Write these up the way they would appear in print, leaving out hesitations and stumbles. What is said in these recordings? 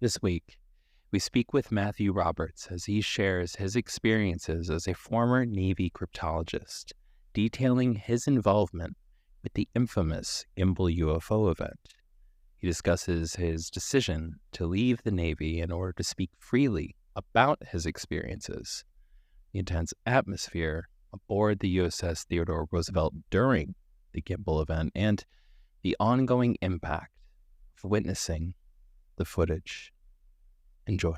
This week, we speak with Matthew Roberts as he shares his experiences as a former Navy cryptologist, detailing his involvement with the infamous Gimbal UFO event. He discusses his decision to leave the Navy in order to speak freely about his experiences, the intense atmosphere aboard the USS Theodore Roosevelt during the Gimbal event, and the ongoing impact of witnessing the footage. Enjoy.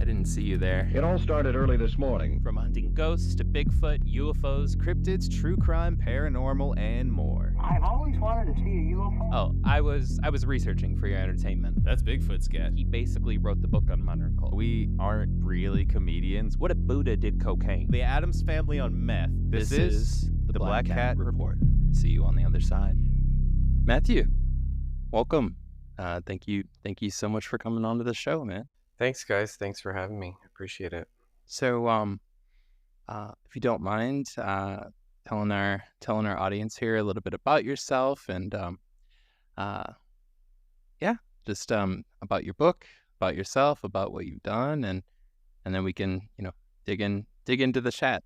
I didn't see you there. It all started early this morning. From hunting ghosts to Bigfoot, UFOs, cryptids, true crime, paranormal, and more. I've always wanted to see a UFO. Oh, I was researching for your entertainment. That's Bigfoot's sketch. He basically wrote the book on modern cult. We aren't really comedians. What if Buddha did cocaine? The Addams Family on meth. This is the Black Cat Report. See you on the other side. Matthew, welcome. Thank you so much for coming on to the show, man. Thanks, guys. Thanks for having me. Appreciate it. So, if you don't mind, telling our audience here a little bit about yourself and, just about your book, about yourself, about what you've done, and then we can, dig into the chat.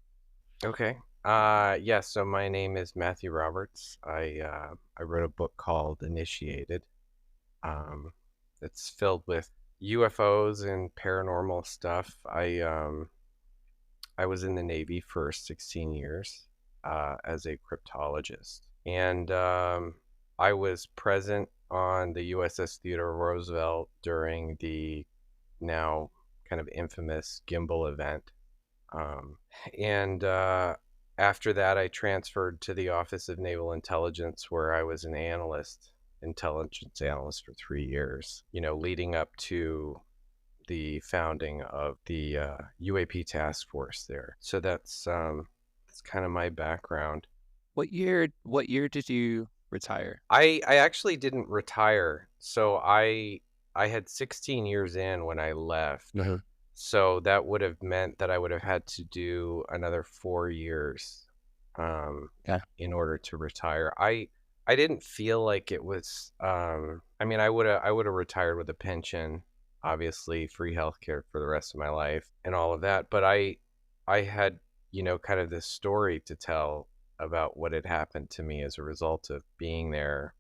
Okay. So my name is Matthew Roberts. I wrote a book called Initiated. It's filled with UFOs and paranormal stuff. I was in the Navy for 16 years as a cryptologist, and I was present on the USS Theodore Roosevelt during the now kind of infamous Gimbal event. After that, I transferred to the Office of Naval Intelligence, where I was an intelligence analyst for 3 years, leading up to the founding of the UAP task force there. So that's kind of my background. What year did you retire? I actually didn't retire. So I had 16 years in when I left. Mm-hmm. So that would have meant that I would have had to do another 4 years in order to retire. I didn't feel like it was, I would have retired with a pension, obviously free healthcare for the rest of my life and all of that. But I had, kind of this story to tell about what had happened to me as a result of being there,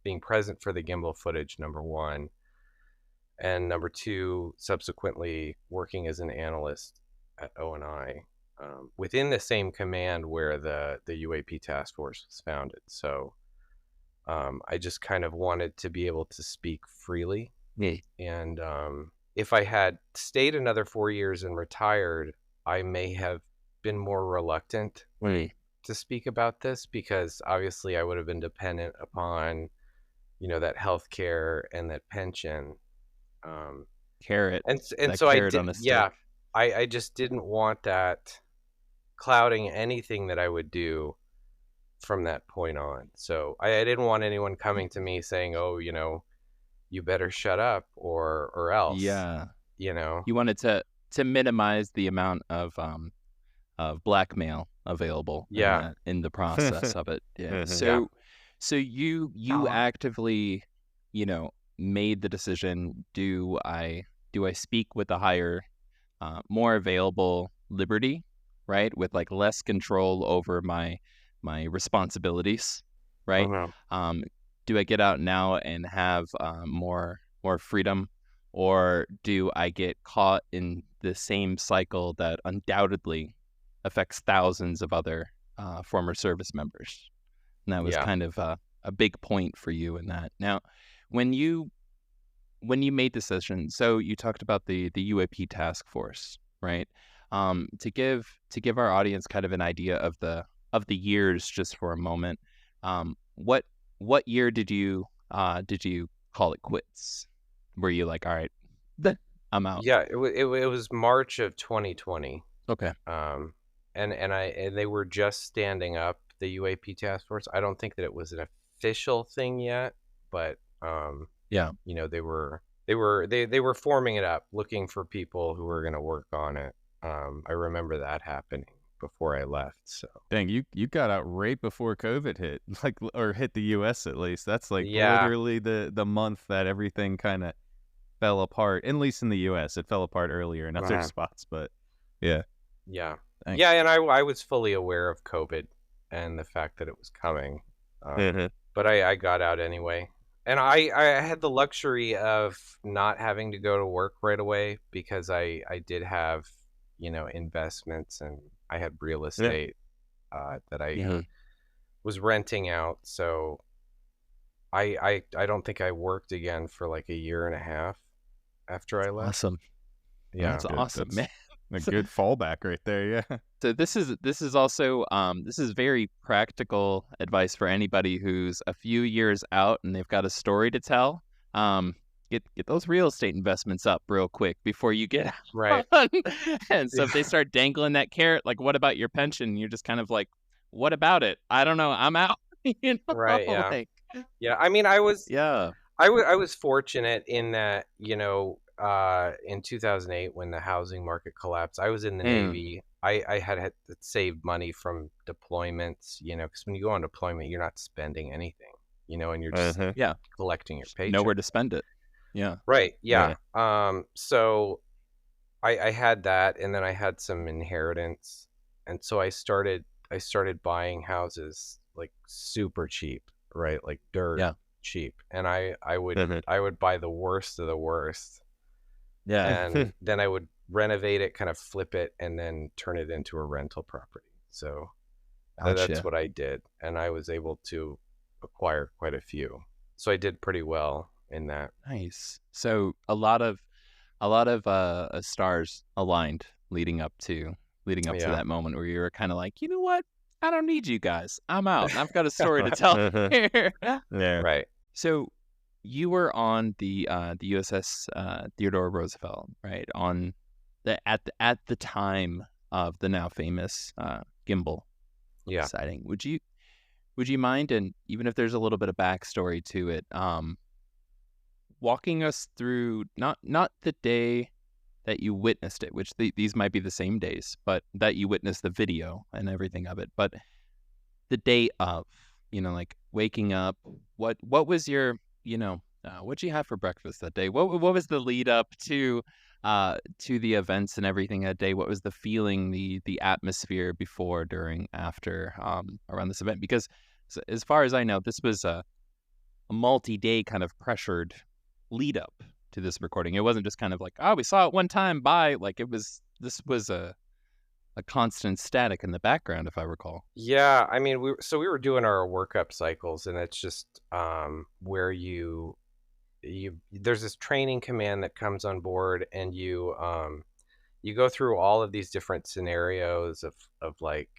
being present for the Gimbal footage, number one. And number two, subsequently working as an analyst at O&I within the same command where the UAP task force was founded. So I just kind of wanted to be able to speak freely. Yeah. And if I had stayed another 4 years and retired, I may have been more reluctant to speak about this, because obviously I would have been dependent upon, that health care and that pension. Carrot. And that so carrot I on did, a stick. yeah, I just didn't want that clouding anything that I would do from that point on. So I didn't want anyone coming to me saying, oh, you better shut up or else. Yeah. You wanted to minimize the amount of blackmail available in the process of it. Yeah. So you actively, made the decision, do I speak with a higher, more available liberty, right? With like less control over my responsibilities, right? Do I get out now and have more freedom, or do I get caught in the same cycle that undoubtedly affects thousands of other former service members? And that was kind of a big point for you in that. Now, when you made the decision, so you talked about the UAP task force, right? To give our audience kind of an idea of the years, just for a moment, what year did you call it quits? Were you like, all right, I'm out? Yeah, it was March of 2020. Okay. And they were just standing up the UAP task force. I don't think that it was an official thing yet, but they were forming it up, looking for people who were going to work on it. I remember that happening before I left. So dang, you got out right before COVID hit, or hit the US at least. That's literally the month that everything kind of fell apart. At least in the U.S., it fell apart earlier in other spots. But yeah. Thanks. Yeah, and I was fully aware of COVID and the fact that it was coming, but I got out anyway. And I had the luxury of not having to go to work right away because I did have, investments, and I had real estate that I was renting out. So I don't think I worked again for like a year and a half after I left. Awesome. Yeah, that's awesome, man. A good fallback right there. Yeah. So this is also this is very practical advice for anybody who's a few years out and they've got a story to tell. Get those real estate investments up real quick before you get out. Right. And so if they start dangling that carrot, like, what about your pension? You're just kind of like, what about it? I don't know. I'm out. Right. Yeah. Like, yeah. I mean, I was fortunate in that, in 2008 when the housing market collapsed, I was in the Navy. I had saved money from deployments, because when you go on deployment, you're not spending anything, and you're just collecting your paycheck. Nowhere to spend it. Yeah. Right. Yeah. So I had that, and then I had some inheritance, and so I started buying houses like super cheap, right? Like dirt cheap, and I would buy the worst of the worst. Yeah. And then I would renovate it, kind of flip it, and then turn it into a rental property. So that's what I did, and I was able to acquire quite a few. So I did pretty well in that. Nice. So a lot of stars aligned leading up to that moment where you were kind of like, you know what? I don't need you guys. I'm out. I've got a story to tell here. Yeah. Right. So you were on the USS Theodore Roosevelt, right? On at the time of the now famous Gimbal sighting. Would you mind, and even if there's a little bit of backstory to it, walking us through not the day that you witnessed it, which these might be the same days, but that you witnessed the video and everything of it, but the day of, like waking up, what was your, what'd you have for breakfast that day? What was the lead up to the events and everything that day? What was the feeling, the atmosphere before, during, after, around this event? Because as far as I know, this was a multi-day kind of pressured lead up to this recording. It wasn't just kind of like, oh, we saw it one time, bye. Like this was a constant static in the background, if I recall. Yeah, I mean, we were doing our workup cycles, and it's just where there's this training command that comes on board, and you go through all of these different scenarios of like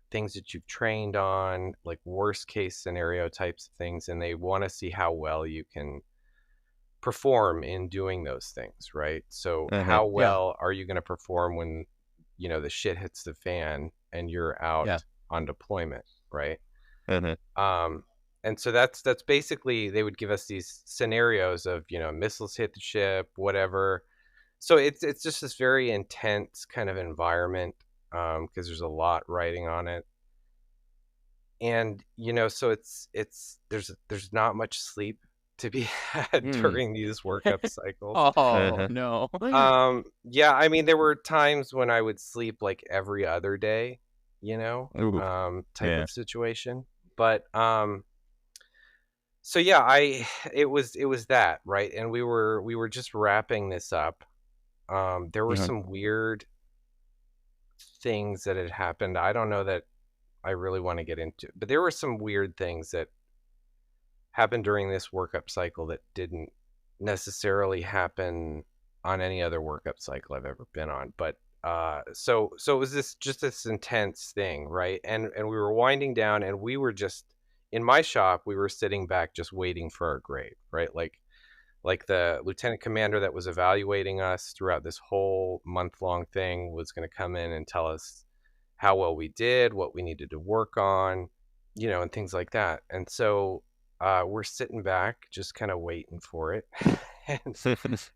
things that you've trained on, like worst case scenario types of things, and they want to see how well you can perform in doing those things, right? So how well are you going to perform when the shit hits the fan and you're out on deployment, right? And so that's basically, they would give us these scenarios of missiles hit the ship, whatever. So it's just this very intense kind of environment, because there's a lot riding on it, and so it's there's not much sleep to be had during these workup cycles. No. Yeah, I mean, there were times when I would sleep like every other day, type of situation. But so yeah, it was that, right? And we were just wrapping this up. There were some weird things that had happened. I don't know that I really want to get into, but there were some weird things that happened during this workup cycle that didn't necessarily happen on any other workup cycle I've ever been on. But so it was this intense thing, right? And we were winding down, and we were just in my shop. We were sitting back, just waiting for our grade, right? Like the lieutenant commander that was evaluating us throughout this whole month-long thing was going to come in and tell us how well we did, what we needed to work on, and things like that. And so we're sitting back, just kind of waiting for it.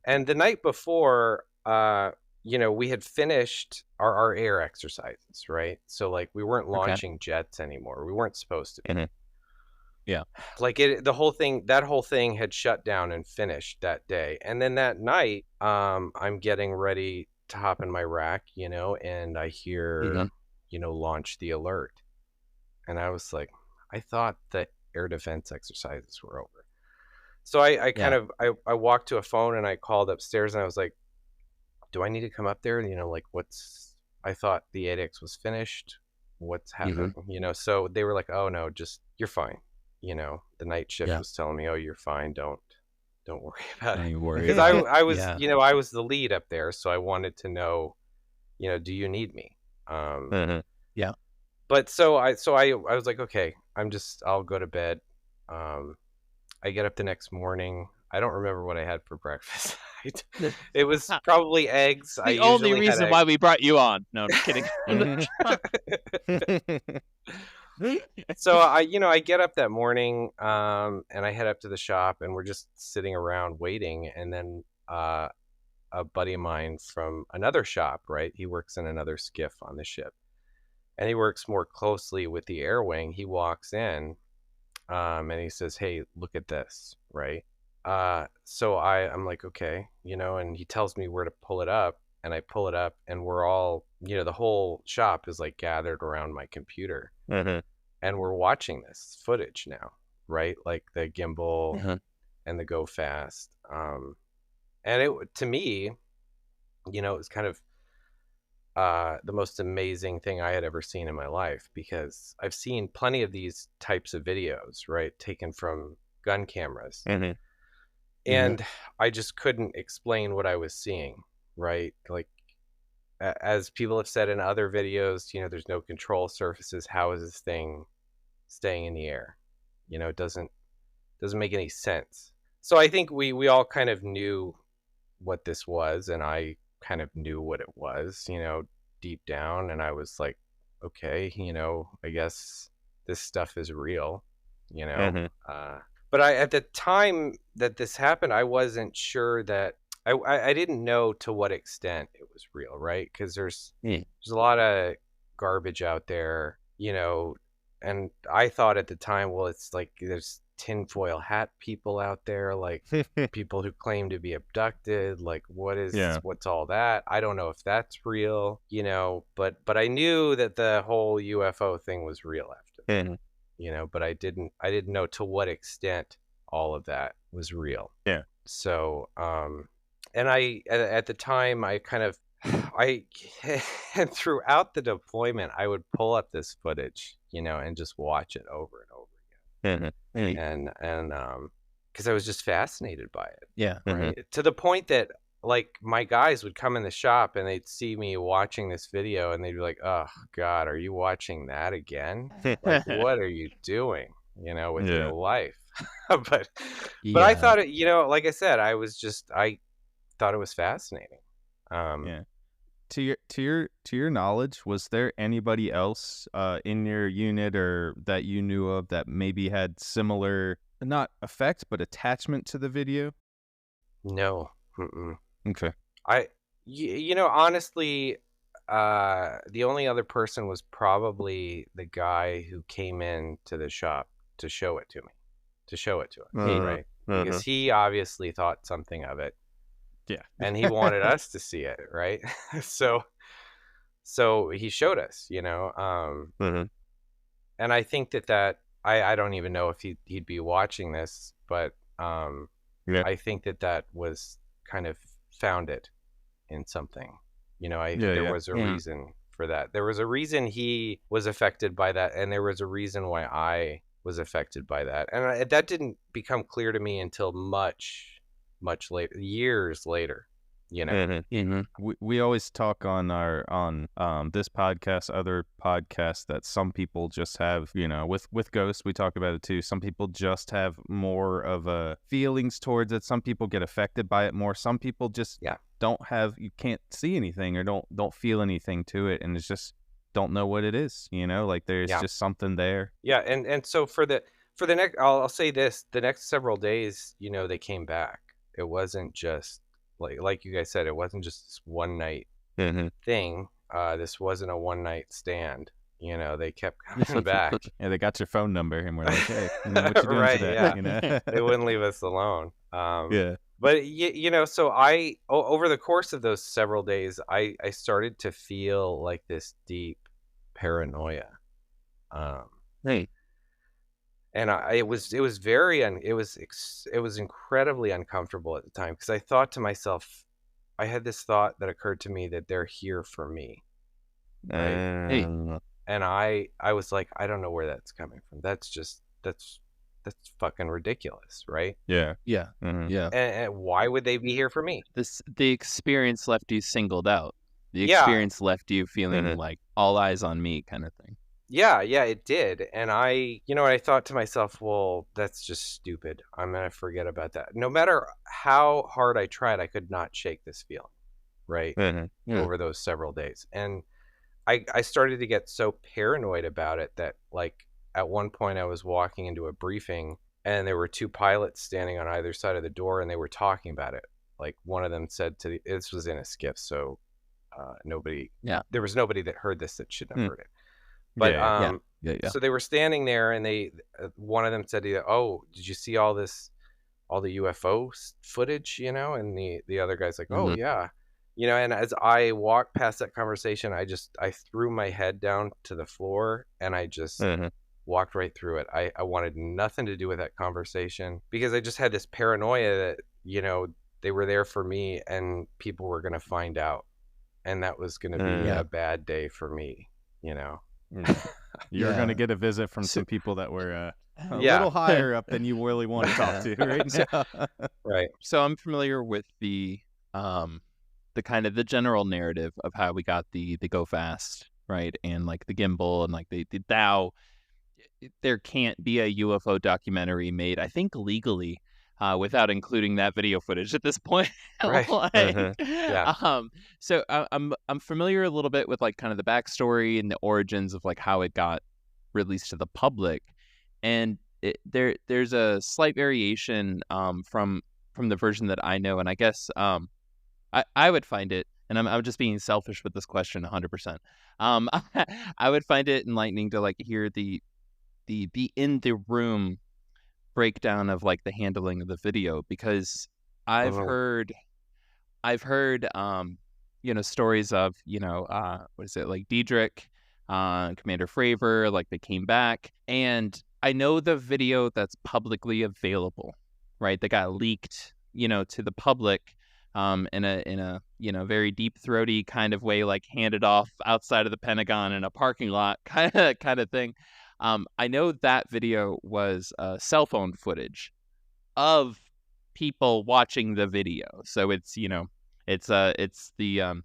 And the night before, we had finished our air exercises, right? So like we weren't launching jets anymore. We weren't supposed to be. Yeah. Like that whole thing had shut down and finished that day. And then that night, I'm getting ready to hop in my rack, and I hear, launch the alert. And I was like, I thought the air defense exercises were over. So I kind of, I walked to a phone and I called upstairs and I was like, do I need to come up there? Like I thought the 8X was finished. What's happening? So they were like, oh no, just, you're fine. The night shift was telling me, oh, you're fine. Don't worry about it. Because I was, I was the lead up there. So I wanted to know, do you need me? Yeah. But so I was like, okay, I'll go to bed. I get up the next morning. I don't remember what I had for breakfast. It was probably eggs. The only reason why we brought you on. No, I'm just kidding. So I get up that morning, and I head up to the shop, and we're just sitting around waiting. And then a buddy of mine from another shop, right? He works in another skiff on the ship, and he works more closely with the air wing. He walks in, and he says, "Hey, look at this," right? So I'm like, okay, and he tells me where to pull it up, and I pull it up, and we're all, the whole shop is like gathered around my computer, and we're watching this footage now, right? Like the gimbal and the go fast. And it, to me, it was kind of the most amazing thing I had ever seen in my life, because I've seen plenty of these types of videos, right, taken from gun cameras. And I just couldn't explain what I was seeing, right? Like, as people have said in other videos, there's no control surfaces. How is this thing staying in the air? It doesn't make any sense. So I think we all kind of knew what this was, and I kind of knew what it was, deep down. And I was like, okay, I guess this stuff is real, But at the time that this happened, I wasn't sure that I didn't know to what extent it was real, right? Because there's a lot of garbage out there, and I thought at the time, well, it's like there's tinfoil hat people out there, like people who claim to be abducted. Like, what's all that? I don't know if that's real, but I knew that the whole UFO thing was real after that. But I didn't know to what extent all of that was real. Yeah. So, and at the time, I kind of, and throughout the deployment, I would pull up this footage, and just watch it over and over again. And because I was just fascinated by it. Yeah. Right. To the point that, like, my guys would come in the shop and they'd see me watching this video and they'd be like, oh God, are you watching that again? Like, what are you doing, with your life? But I thought it, like I said, I thought it was fascinating. To your knowledge, was there anybody else in your unit or that you knew of that maybe had similar, not effect, but attachment to the video? No. Okay. Honestly, the only other person was probably the guy who came in to the shop to show it to us, right? Because he obviously thought something of it. Yeah. And he wanted us to see it, right? So he showed us, and I think that I don't even know if he'd be watching this, but I think that was kind of founded in something, there was a reason for that. There was a reason he was affected by that, and there was a reason why I was affected by that, and that didn't become clear to me until much later, years later. We always talk on this podcast, other podcasts, that some people just have, with ghosts, we talk about it too. Some people just have more of a feelings towards it. Some people get affected by it more. Some people just you can't see anything or don't feel anything to it, and it's just don't know what it is. Like there's just something there. Yeah, and so for the next, I'll say this: the next several days, they came back. It wasn't just like you guys said, it wasn't just this one night thing. This wasn't a one night stand. You know, they kept coming back. Yeah, they got your phone number, and we're like, hey, what you doing Right, today? yeah. You know? They wouldn't leave us alone. Yeah. But you know, so over the course of those several days, I started to feel like this deep paranoia. Hey. And it was incredibly uncomfortable at the time, because I thought to myself, I had this thought that occurred to me that they're here for me, right? Hey. And I was like, I don't know where that's coming from. That's fucking ridiculous, right? Yeah. Yeah. Mhm. Yeah. And why would they be here for me? The experience left you singled out. The Yeah. experience left you feeling like all eyes on me kind of thing. Yeah, it did. And I thought to myself, well, that's just stupid. I'm going to forget about that. No matter how hard I tried, I could not shake this feeling, right? Yeah. Over those several days. And I started to get so paranoid about it that, like, at one point I was walking into a briefing and there were two pilots standing on either side of the door, and they were talking about it. Like, one of them said this was in a skiff, so there was nobody that heard this that shouldn't have heard it. But yeah. So they were standing there, and one of them said, "Oh, did you see all the UFO footage?" You know, and the other guy's like, "Oh yeah." You know, and as I walked past that conversation, I threw my head down to the floor, and I just walked right through it. I wanted nothing to do with that conversation, because I just had this paranoia that, you know, they were there for me and people were going to find out, and that was going to be a bad day for me, you know. You're going to get a visit from some people that were a little higher up than you really want to talk to right now. Right. So I'm familiar with the kind of the general narrative of how we got the go fast, right? And like the gimbal and like the Dow. There can't be a UFO documentary made, I think, legally, without including that video footage at this point. Right. So I'm familiar a little bit with like kind of the backstory and the origins of like how it got released to the public, and there's a slight variation from the version that I know, and I guess I would find it, and I'm just being selfish with this question 100%. I would find it enlightening to like hear the in the room breakdown of like the handling of the video, because I've heard you know, stories of, you know, what is it, like Diedrich, Commander Fravor, like they came back, and I know the video that's publicly available, right, that got leaked, you know, to the public in a you know, very deep throaty kind of way, like handed off outside of the Pentagon in a parking lot kind of thing. I know that video was cell phone footage of people watching the video. So it's, you know, it's the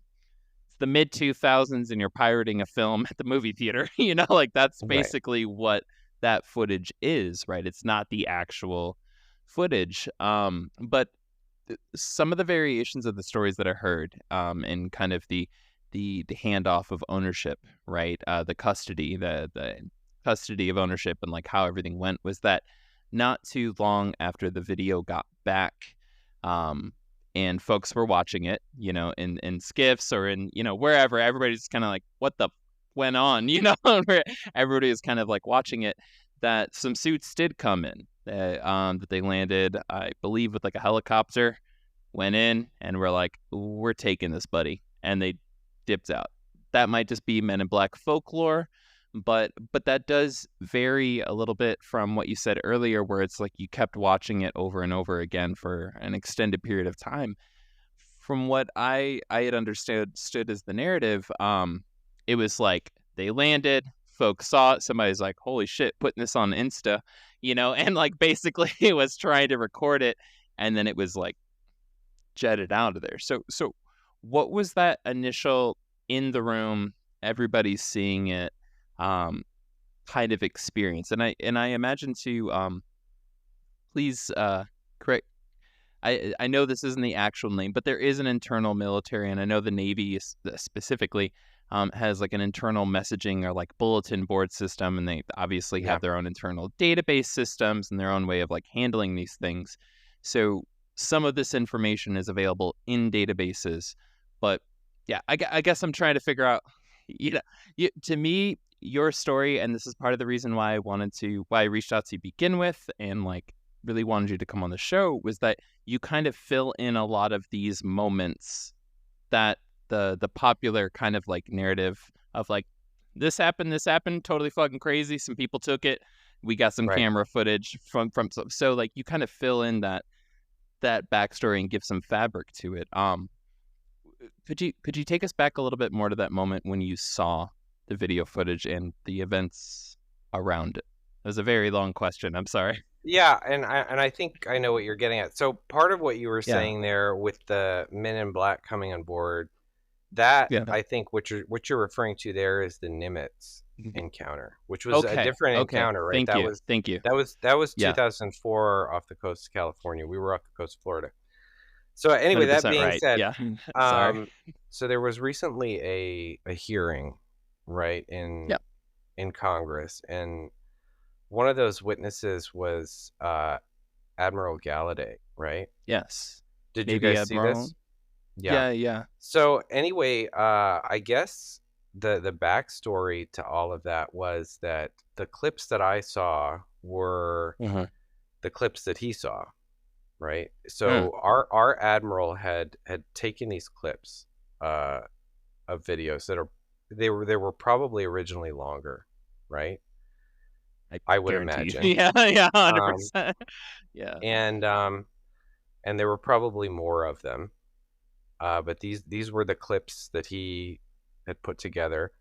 mid 2000s and you're pirating a film at the movie theater. You know, like that's basically what that footage is, right? It's not the actual footage. But some of the variations of the stories that I heard, and kind of the handoff of ownership, right? The custody of ownership and like how everything went, was that not too long after the video got back, and folks were watching it, you know, in skiffs or in, you know, wherever, everybody's kind of like, what the went on, you know, everybody is kind of like watching it, that some suits did come in, that they landed, I believe, with like a helicopter, went in and were like, we're taking this, buddy, and they dipped out. That might just be Men in Black folklore, but that does vary a little bit from what you said earlier, where it's like you kept watching it over and over again for an extended period of time. From what I had understood as the narrative, it was like they landed, folks saw it, somebody's like, holy shit, putting this on Insta, you know, and like basically it was trying to record it, and then it was like jetted out of there. So what was that initial in the room, everybody's seeing it, kind of experience? And I imagine too, please correct, I know this isn't the actual name, but there is an internal military, and I know the Navy specifically has like an internal messaging or like bulletin board system, and they obviously have their own internal database systems and their own way of like handling these things. So some of this information is available in databases, but yeah, I guess I'm trying to figure out, you know, to me, your story, and this is part of the reason why I reached out to you to begin with, and like really wanted you to come on the show, was that you kind of fill in a lot of these moments that the popular kind of like narrative of like, this happened, totally fucking crazy, some people took it, we got some camera footage from so like you kind of fill in that backstory and give some fabric to it. Could you take us back a little bit more to that moment when you saw the video footage and the events around it? That was a very long question. I'm sorry. Yeah, and I think I know what you're getting at. So part of what you were saying there with the Men in Black coming on board, that I think what you're referring to there is the Nimitz encounter, which was a different encounter, right? Thank you. That was 2004 off the coast of California. We were off the coast of Florida. So anyway, that being said, sorry. So there was recently a hearing, right, in Congress, and one of those witnesses was Admiral Galladay, right? Yes. Did you guys see this? Yeah. So anyway, I guess the backstory to all of that was that the clips that I saw were the clips that he saw, right? So our admiral had taken these clips of videos that they were probably originally longer, right? I would imagine. Yeah, 100%. Yeah. And there were probably more of them. But these were the clips that he had put together,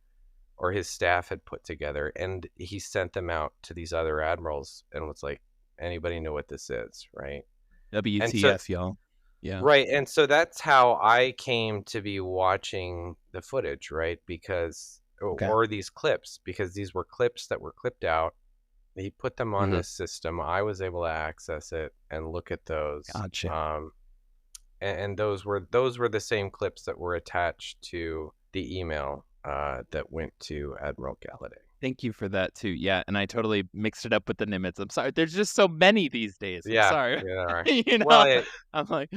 or his staff had put together, and he sent them out to these other admirals and was like, anybody know what this is, right? WTF, y'all. Yeah. Right. And so that's how I came to be watching the footage, right? Because or these clips, because these were clips that were clipped out. He put them on this system. I was able to access it and look at those. Gotcha. And those were the same clips that were attached to the email that went to Admiral Galladay. Thank you for that too. Yeah, and I totally mixed it up with the Nimitz. I'm sorry. There's just so many these days. I'm sorry. Yeah, right. You know, well, I'm like,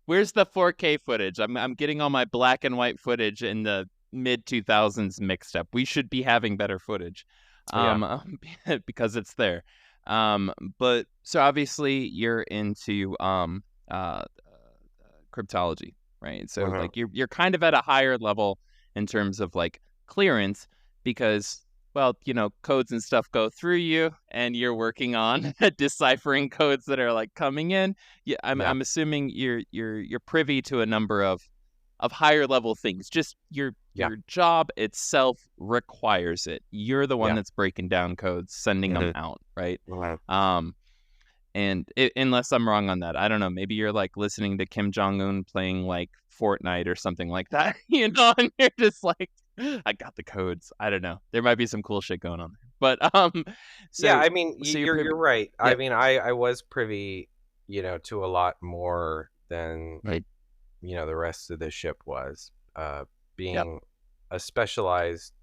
where's the 4K footage? I'm getting all my black and white footage in the mid 2000s mixed up. We should be having better footage. Because it's there. But so obviously you're into cryptology, right? So like you're kind of at a higher level in terms of like clearance, because well, you know, codes and stuff go through you, and you're working on deciphering codes that are like coming in. Yeah, I'm assuming you're privy to a number of higher level things. Just your job itself requires it. You're the one that's breaking down codes, sending them out, right? And unless I'm wrong on that, I don't know. Maybe you're like listening to Kim Jong-un playing like Fortnite or something like that, you know, and you're just like, I got the codes. I don't know. There might be some cool shit going on there. But so, yeah, I mean, so you're right. Yeah. I mean, I was privy, you know, to a lot more than you know the rest of the ship was, being a specialized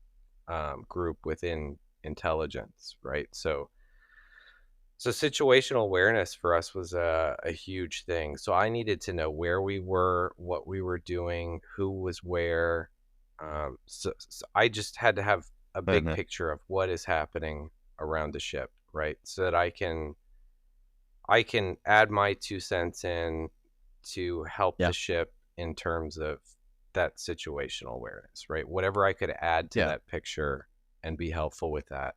group within intelligence, right? So situational awareness for us was a huge thing. So I needed to know where we were, what we were doing, who was where. So I just had to have a big picture of what is happening around the ship, right? So that I can add my 2 cents in to help the ship in terms of that situational awareness, right? Whatever I could add to that picture and be helpful with that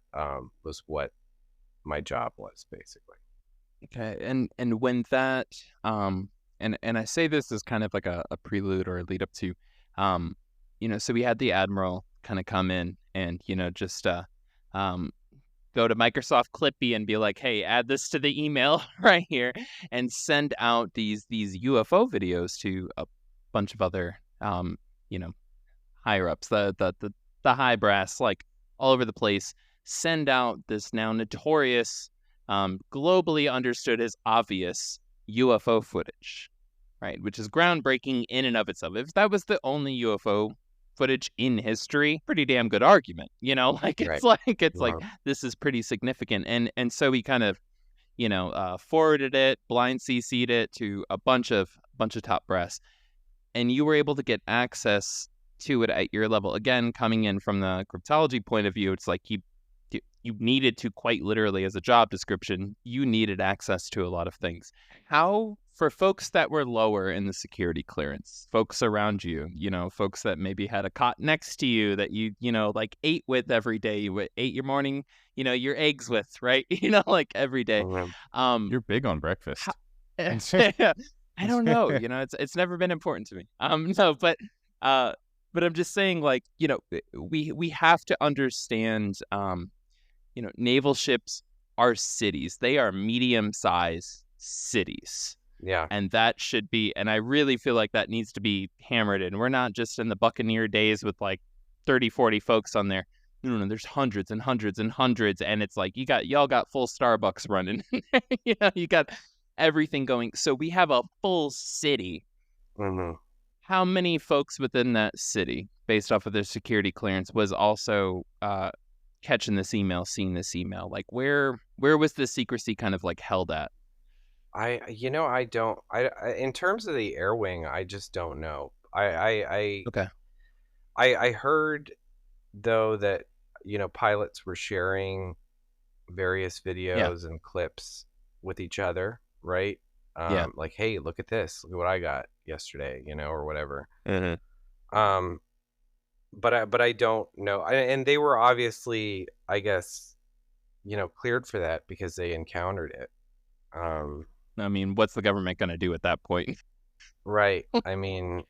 was what my job was, basically. Okay. And when that and I say this as kind of like a prelude or a lead up to you know, so we had the Admiral kind of come in and, you know, just go to Microsoft Clippy and be like, hey, add this to the email right here, and send out these UFO videos to a bunch of other you know, higher ups, the high brass, like all over the place. Send out this now notorious, globally understood as obvious UFO footage, right? Which is groundbreaking in and of itself. If that was the only UFO footage in history, pretty damn good argument, you know, like it's like this is pretty significant. And so we kind of, you know, forwarded it, blind CC'd it to a bunch of top brass, and you were able to get access to it at your level. Again, coming in from the cryptology point of view, it's like you needed to, quite literally, as a job description, you needed access to a lot of things. How, for folks that were lower in the security clearance, folks around you, folks that maybe had a cot next to you that you like ate with every day, you ate your morning, your eggs with, right? Like every day. You're big on breakfast. I don't know. It's never been important to me. No, but I'm just saying, like, we have to understand, naval ships are cities. They are medium-sized cities. Yeah. And that should be, and I really feel like that needs to be hammered in. We're not just in the Buccaneer days with like 30, 40 folks on there. No, there's hundreds and hundreds and hundreds. And it's like, y'all got full Starbucks running. You got everything going. So we have a full city. Mm-hmm. How many folks within that city, based off of their security clearance, was also catching this email, seeing this email? Like, where was the secrecy kind of like held at? I don't. In terms of the air wing, I just don't know. Okay. I heard though that pilots were sharing various videos and clips with each other, right? Like, hey, look at this. Look at what I got yesterday, or whatever. Mm-hmm. But I don't know. And they were obviously, I guess, cleared for that because they encountered it. I mean, what's the government going to do at that point? Right. I mean,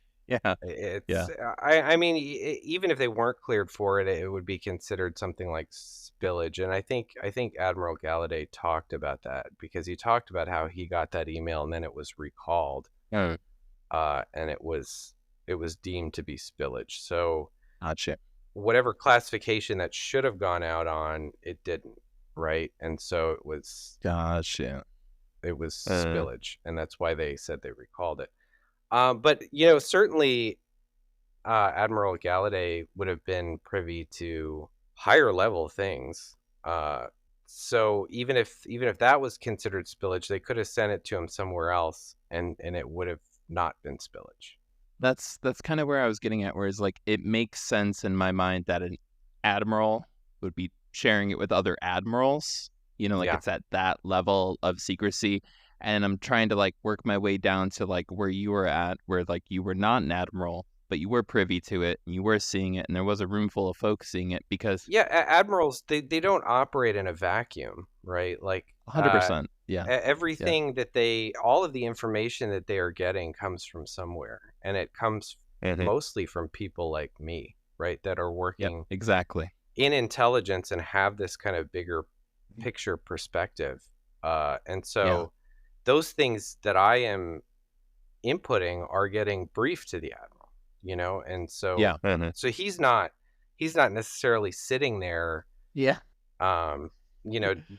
I mean, even if they weren't cleared for it, it would be considered something like spillage. And I think Admiral Galladay talked about that, because he talked about how he got that email and then it was recalled, and it was deemed to be spillage. So gotcha. Whatever classification that should have gone out on, it didn't, right? And so it was it was spillage, and that's why they said they recalled it. But certainly Admiral Galladay would have been privy to higher level things. So even if that was considered spillage, they could have sent it to him somewhere else, and it would have not been spillage. That's kind of where I was getting at, whereas like it makes sense in my mind that an admiral would be sharing it with other admirals. It's at that level of secrecy. And I'm trying to like work my way down to like where you were at, where like you were not an admiral, but you were privy to it and you were seeing it, and there was a room full of folks seeing it, because admirals, they don't operate in a vacuum, right? Like 100%. Everything that all of the information that they are getting comes from somewhere, and it comes mostly from people like me, right? That are working exactly in intelligence and have this kind of bigger picture perspective. And so those things that I am inputting are getting briefed to the admiral, and so so he's not necessarily sitting there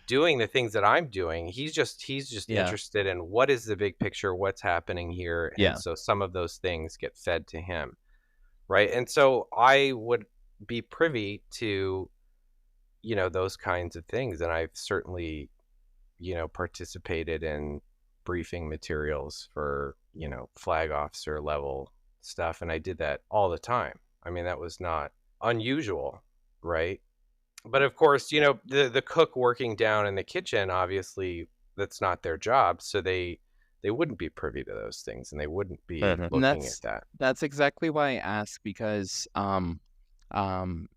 doing the things that I'm doing. He's just interested in what is the big picture, what's happening here, and so some of those things get fed to him, right? And so I would be privy to those kinds of things, and I've certainly participated in briefing materials for flag officer level stuff, and I did that all the time. I mean, that was not unusual, right? But of course, the cook working down in the kitchen, obviously that's not their job, so they wouldn't be privy to those things, and they wouldn't be looking at that. That's exactly why I ask, because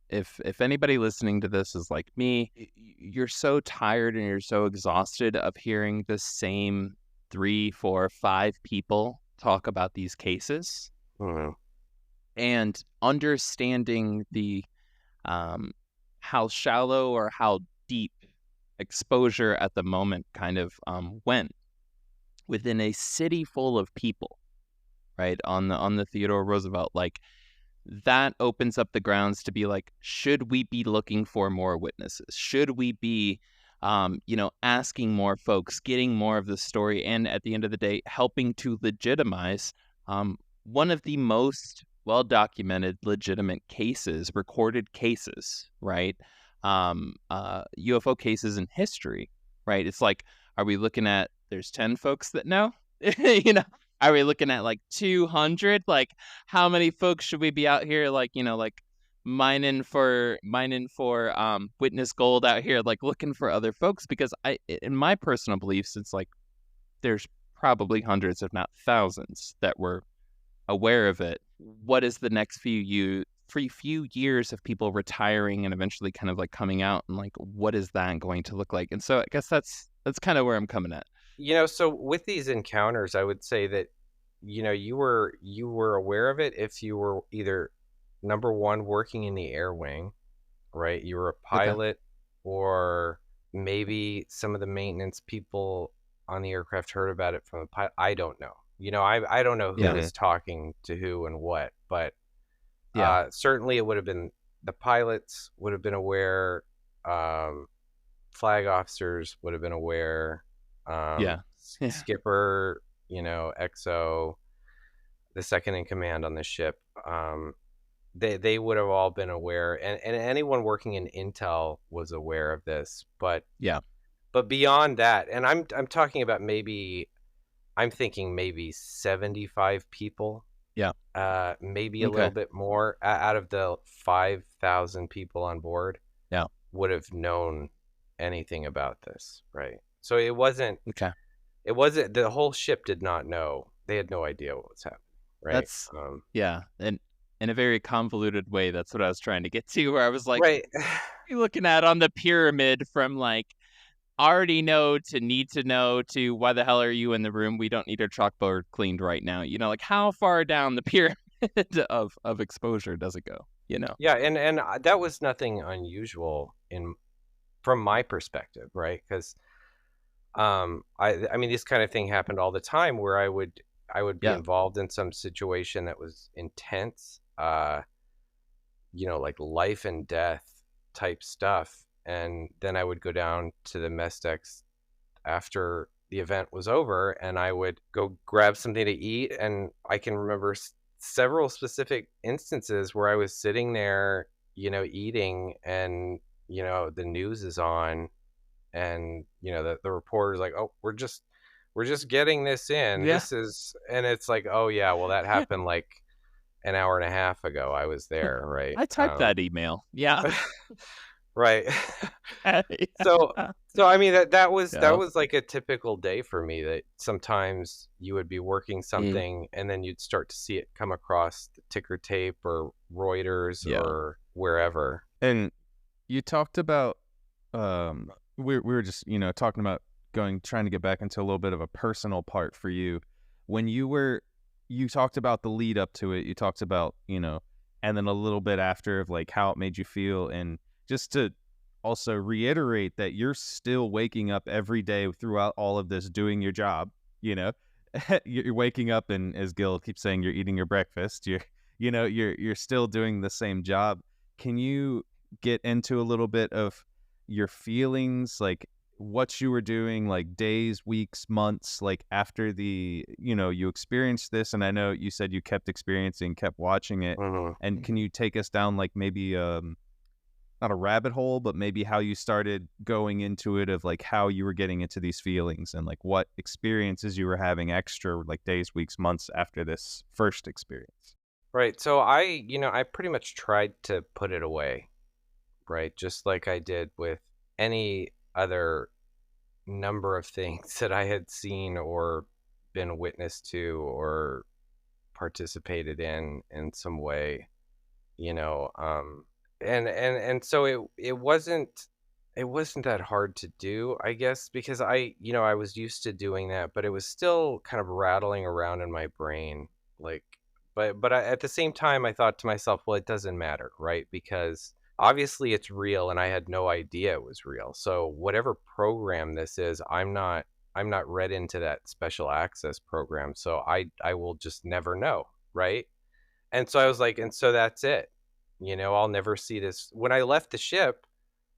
if anybody listening to this is like me, you're so tired and you're so exhausted of hearing the same 3, 4, 5 people talk about these cases, and understanding the how shallow or how deep exposure at the moment kind of went within a city full of people, right? On the Theodore Roosevelt, like, that opens up the grounds to be like, should we be looking for more witnesses? Should we be, asking more folks, getting more of the story, and at the end of the day, helping to legitimize one of the most well-documented, legitimate cases, recorded cases, right? UFO cases in history, right? It's like, are we looking at, there's 10 folks that know? are we looking at like 200? Like, how many folks should we be out here, like, like mining for witness gold out here, like looking for other folks? Because in my personal beliefs, it's like there's probably hundreds, if not thousands, that were aware of it. What is the next few years of people retiring and eventually kind of like coming out, and like what is that going to look like? And so I guess that's kind of where I'm coming at. So with these encounters, I would say that you were aware of it if you were either number one working in the air wing, right? You were a pilot, or maybe some of the maintenance people on the aircraft heard about it from the pilot. I don't know. I don't know who was talking to who and what, but certainly it would have been the pilots would have been aware. Flag officers would have been aware. Skipper, XO, the second in command on the ship. They would have all been aware, and anyone working in intel was aware of this. But beyond that, and I'm talking about I'm thinking maybe 75 people. Maybe a little bit more out of the 5,000 people on board. Would have known anything about this, right? So it wasn't the whole ship did not know. They had no idea what was happening, right? That's and in a very convoluted way, that's what I was trying to get to, where I was like, you're looking at on the pyramid from like already know to need to know to why the hell are you in the room? We don't need our chalkboard cleaned right now. Like how far down the pyramid of exposure does it go? Yeah, and that was nothing unusual from my perspective, right? Because I mean this kind of thing happened all the time where I would be involved in some situation that was intense, like life and death type stuff, and then I would go down to the mess decks after the event was over, and I would go grab something to eat, and I can remember several specific instances where I was sitting there, eating, and the news is on, and the reporter's like, oh, we're just getting this in. This is, and it's like, oh yeah, well that happened like an hour and a half ago. I was there, right? I typed that email. Right. So I mean that was like a typical day for me, that sometimes you would be working something and then you'd start to see it come across the ticker tape or Reuters or wherever. And you talked about we were just talking about trying to get back into a little bit of a personal part for you. When you talked about the lead up to it, you talked about and then a little bit after of like how it made you feel, and just to also reiterate that you're still waking up every day throughout all of this doing your job. You're waking up, and as Gil keeps saying, you're eating your breakfast, you're still doing the same job. Can you get into a little bit of your feelings, like what you were doing, like days, weeks, months, like after you experienced this? And I know you said you kept experiencing, kept watching it. And can you take us down like maybe not a rabbit hole, but maybe how you started going into it, of like how you were getting into these feelings, and like what experiences you were having extra, like days, weeks, months after this first experience? Right. So I pretty much tried to put it away, right? Just like I did with any other number of things that I had seen or been witness to or participated in some way, and so it wasn't that hard to do, I guess, because I was used to doing that, but it was still kind of rattling around in my brain, like, but at the same time I thought to myself, well, it doesn't matter, right? Because obviously it's real, and I had no idea it was real. So whatever program this is, I'm not read into that special access program, so I will just never know, right? And so I was like, and so that's it. I'll never see this. When I left the ship,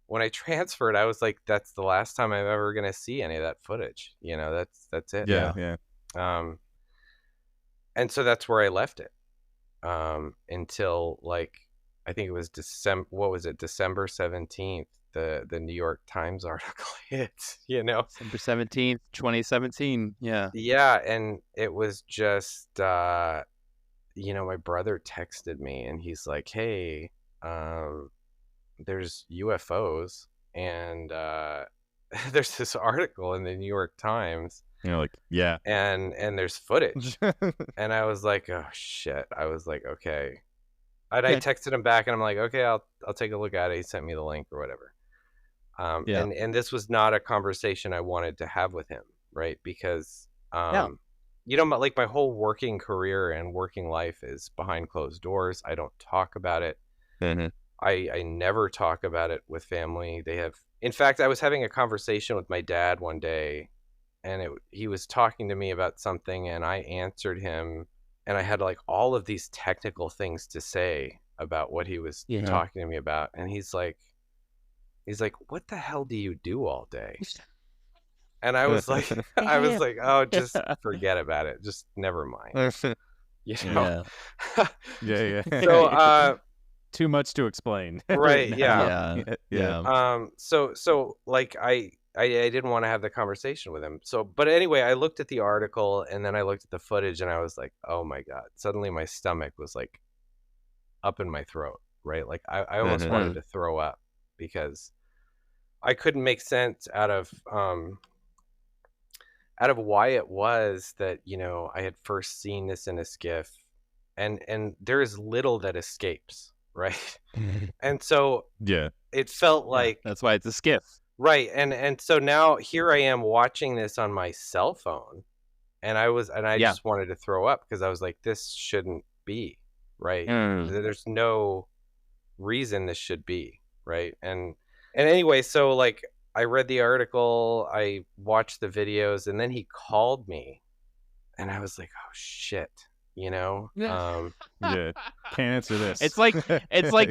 when I transferred, I was like, that's the last time I'm ever going to see any of that footage. That's it. Yeah. And so that's where I left it. Until like, I think it was December 17th the New York Times article hit, you know. December 17th, 2017. Yeah. Yeah, and it was just you know, my brother texted me and he's like, "Hey, there's UFOs and there's this article in the New York Times." You know, like, yeah. And there's footage. And I was like, "Oh shit." I was like, "Okay." And I texted him back and I'm like, "Okay, I'll take a look at it." He sent me the link or whatever. And this was not a conversation I wanted to have with him, right? Because you know, like my whole working career and working life is behind closed doors. I don't talk about it. Mm-hmm. I never talk about it with family. In fact, I was having a conversation with my dad one day, and he was talking to me about something, and I answered him, and I had like all of these technical things to say about what he was talking to me about, and he's like, "What the hell do you do all day?" And I was like, "Oh, just forget about it. Just never mind." You know? Yeah. So, too much to explain. right? Yeah. So like I didn't want to have the conversation with him. So, but anyway, I looked at the article and then I looked at the footage and I was like, "Oh my God." Suddenly my stomach was like up in my throat, right? Like I almost wanted to throw up because I couldn't make sense out of why it was that, you know, I had first seen this in a skiff, and there is little that escapes, right? And so it felt like that's why it's a skiff. Right. And so now here I am watching this on my cell phone, and I just wanted to throw up because I was like, this shouldn't be, right? There's no reason this should be, right? And anyway, so like I read the article, I watched the videos, and then he called me and I was like, "Oh shit." You know? Can't answer this. It's like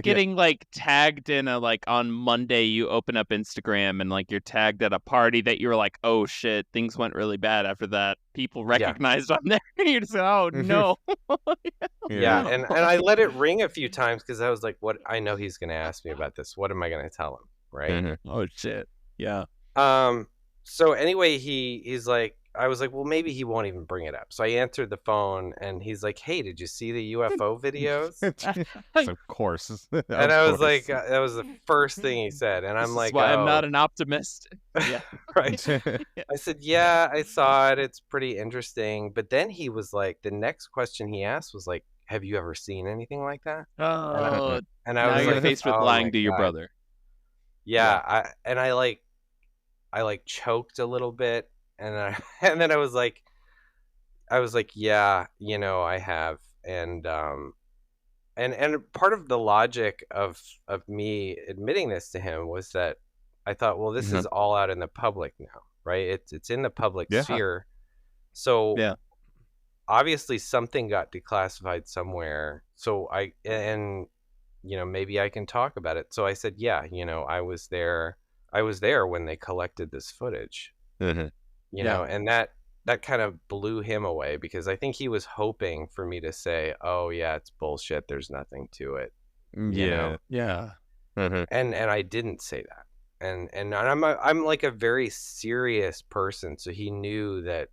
getting like tagged in a, like on Monday you open up Instagram and like you're tagged at a party that you were like, "Oh shit, things went really bad after that." People recognized on there. You're just like, "Oh no." Yeah, and I let it ring a few times because I was like, "What? I know he's gonna ask me about this. What am I gonna tell him?" Right? Oh shit. Yeah. So anyway, he's like, I was like, well, maybe he won't even bring it up. So I answered the phone and he's like, "Hey, did you see the UFO videos?" Of course. And I was like, that was the first thing he said. And I'm like, why I'm not an optimist. Yeah. Right. I said, "Yeah, I saw it. It's pretty interesting." But then he was like, the next question he asked was like, "Have you ever seen anything like that?" Oh, and I was like, like, faced with lying to your brother. Yeah. I like choked a little bit. And then I was like, "Yeah, you know, I have." And part of the logic of me admitting this to him was that I thought, well, this is all out in the public now, right? It's in the public sphere. So obviously something got declassified somewhere. So and you know, maybe I can talk about it. So I said, "Yeah, you know, I was there when they collected this footage." You know, and that kind of blew him away because I think he was hoping for me to say, "Oh yeah, it's bullshit. There's nothing to it." You know? And I didn't say that. And I'm like a very serious person, so he knew that,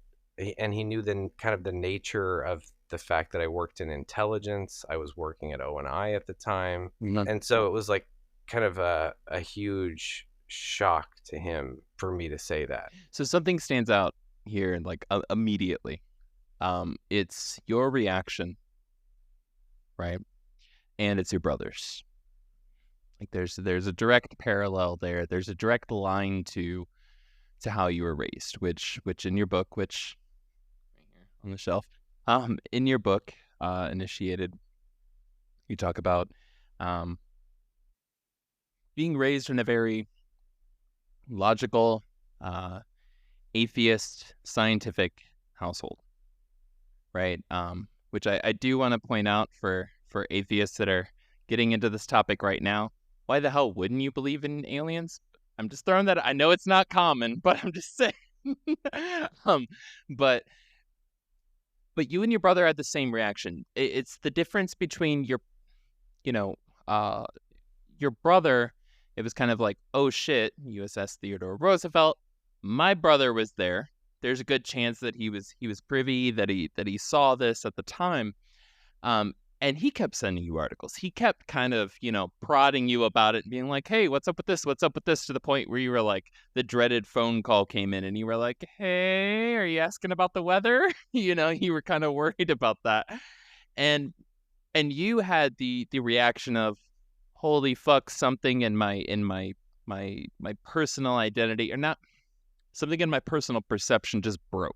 and he knew the kind of the nature of the fact that I worked in intelligence. I was working at O&I at the time, and so it was like kind of a huge shock to him for me to say that. So something stands out here, like immediately. It's your reaction, right? And it's your brother's. Like there's a direct parallel there. There's a direct line to how you were raised, which in your book, which right here on the shelf, in your book, Initiated, you talk about being raised in a very logical, atheist, scientific household, right? Which I do want to point out for atheists that are getting into this topic right now. Why the hell wouldn't you believe in aliens? I'm just throwing that. I know it's not common, but I'm just saying. But you and your brother had the same reaction. It's the difference between your brother it was kind of like, oh shit, USS Theodore Roosevelt. My brother was there. There's a good chance that he was privy, that he saw this at the time. And he kept sending you articles. He kept kind of, prodding you about it and being like, hey, what's up with this? What's up with this? To the point where you were like, the dreaded phone call came in and you were like, hey, are you asking about the weather? You were kind of worried about that. And you had the reaction of, holy fuck, something in my personal identity, or not, something in my personal perception just broke.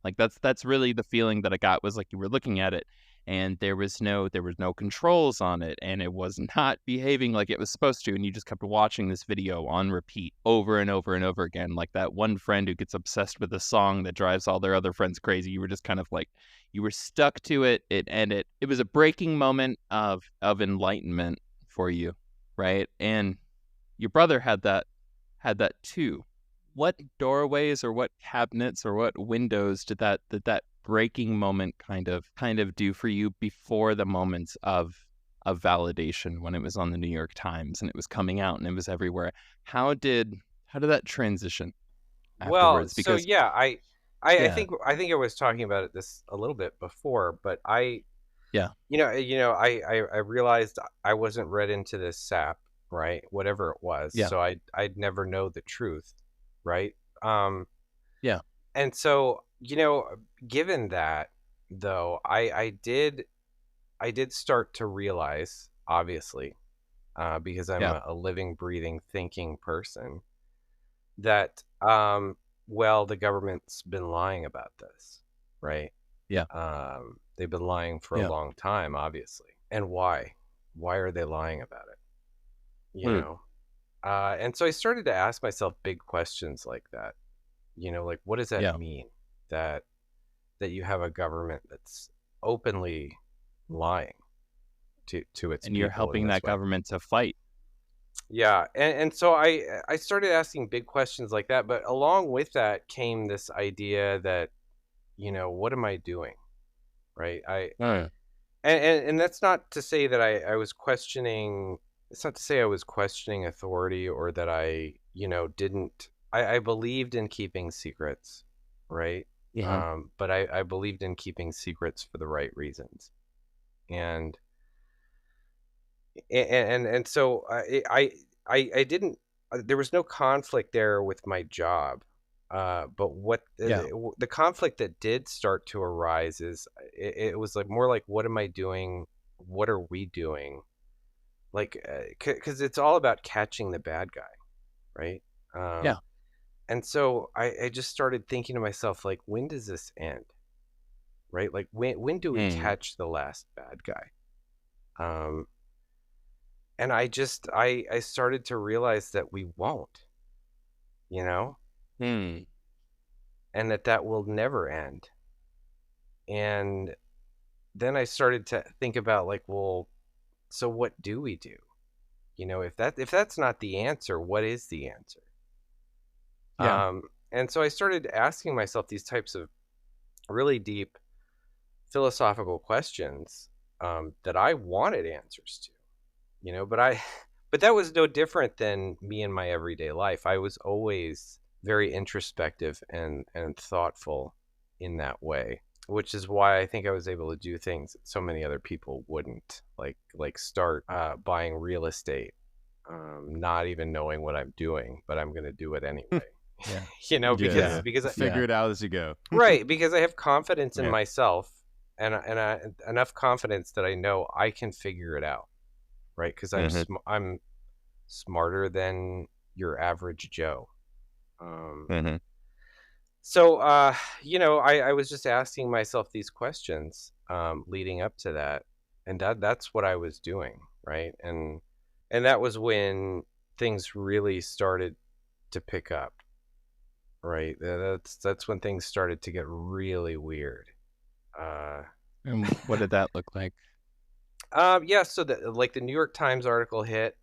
Like that's really the feeling that I got, was like you were looking at it and there was no controls on it, and it was not behaving like it was supposed to, and you just kept watching this video on repeat over and over and over again, like that one friend who gets obsessed with a song that drives all their other friends crazy. You were just kind of like, you were stuck to it. It was a breaking moment of enlightenment for you, right? And your brother had that too. What doorways or what cabinets or what windows did that breaking moment kind of do for you before the moments of validation, when it was on the New York Times and it was coming out and it was everywhere? How did that transition afterwards? Well, so yeah, I think I was talking about this a little bit before, but I realized I wasn't read into this sap, right? Whatever it was. Yeah. So I'd never know the truth, right? Yeah. And so, given that, though, I did start to realize, obviously, because I'm a living, breathing, thinking person, that the government's been lying about this, right? Yeah. They've been lying for a long time, obviously. And why? Why are they lying about it? And so I started to ask myself big questions like that. Like, what does that mean? That you have a government that's openly lying to its people, and you're helping that government to fight. Yeah, and so I started asking big questions like that, but along with that came this idea that, what am I doing, right? And that's not to say that I was questioning. It's not to say I was questioning authority, or that I didn't. I believed in keeping secrets, right? Yeah. But I believed in keeping secrets for the right reasons, and so I didn't. There was no conflict there with my job, but what the conflict that did start to arise is it was like more like, what am I doing? What are we doing? Like, because it's all about catching the bad guy, right? And so I just started thinking to myself, like, when does this end? Right? Like, when do we catch the last bad guy? And I started to realize that we won't, and that will never end. And then I started to think about, like, well, so what do we do? If that's not the answer, what is the answer? And so I started asking myself these types of really deep philosophical questions that I wanted answers to, but that was no different than me in my everyday life. I was always very introspective and thoughtful in that way, which is why I think I was able to do things that so many other people wouldn't, like start buying real estate, not even knowing what I'm doing, but I'm going to do it anyway. Because I figure it out as you go. Right, because I have confidence in myself, and enough confidence that I know I can figure it out, right? Because I'm smarter than your average Joe. So I was just asking myself these questions leading up to that, and that's what I was doing, right? And that was when things really started to pick up. Right, that's when things started to get really weird. And what did that look like? So the New York Times article hit,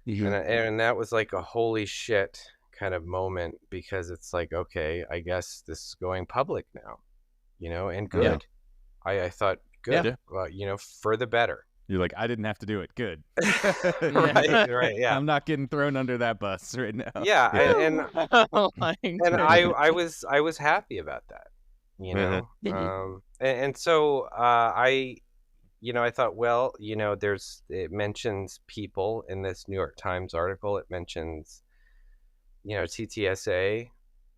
and that was like a holy shit kind of moment, because it's like, okay, I guess this is going public now, and good. I thought good, for the better, You're like, I didn't have to do it. Good. Right, yeah. I'm not getting thrown under that bus right now. Yeah, Oh my and goodness. I was happy about that, you know. And so I thought, well, it mentions people in this New York Times article. It mentions, TTSA,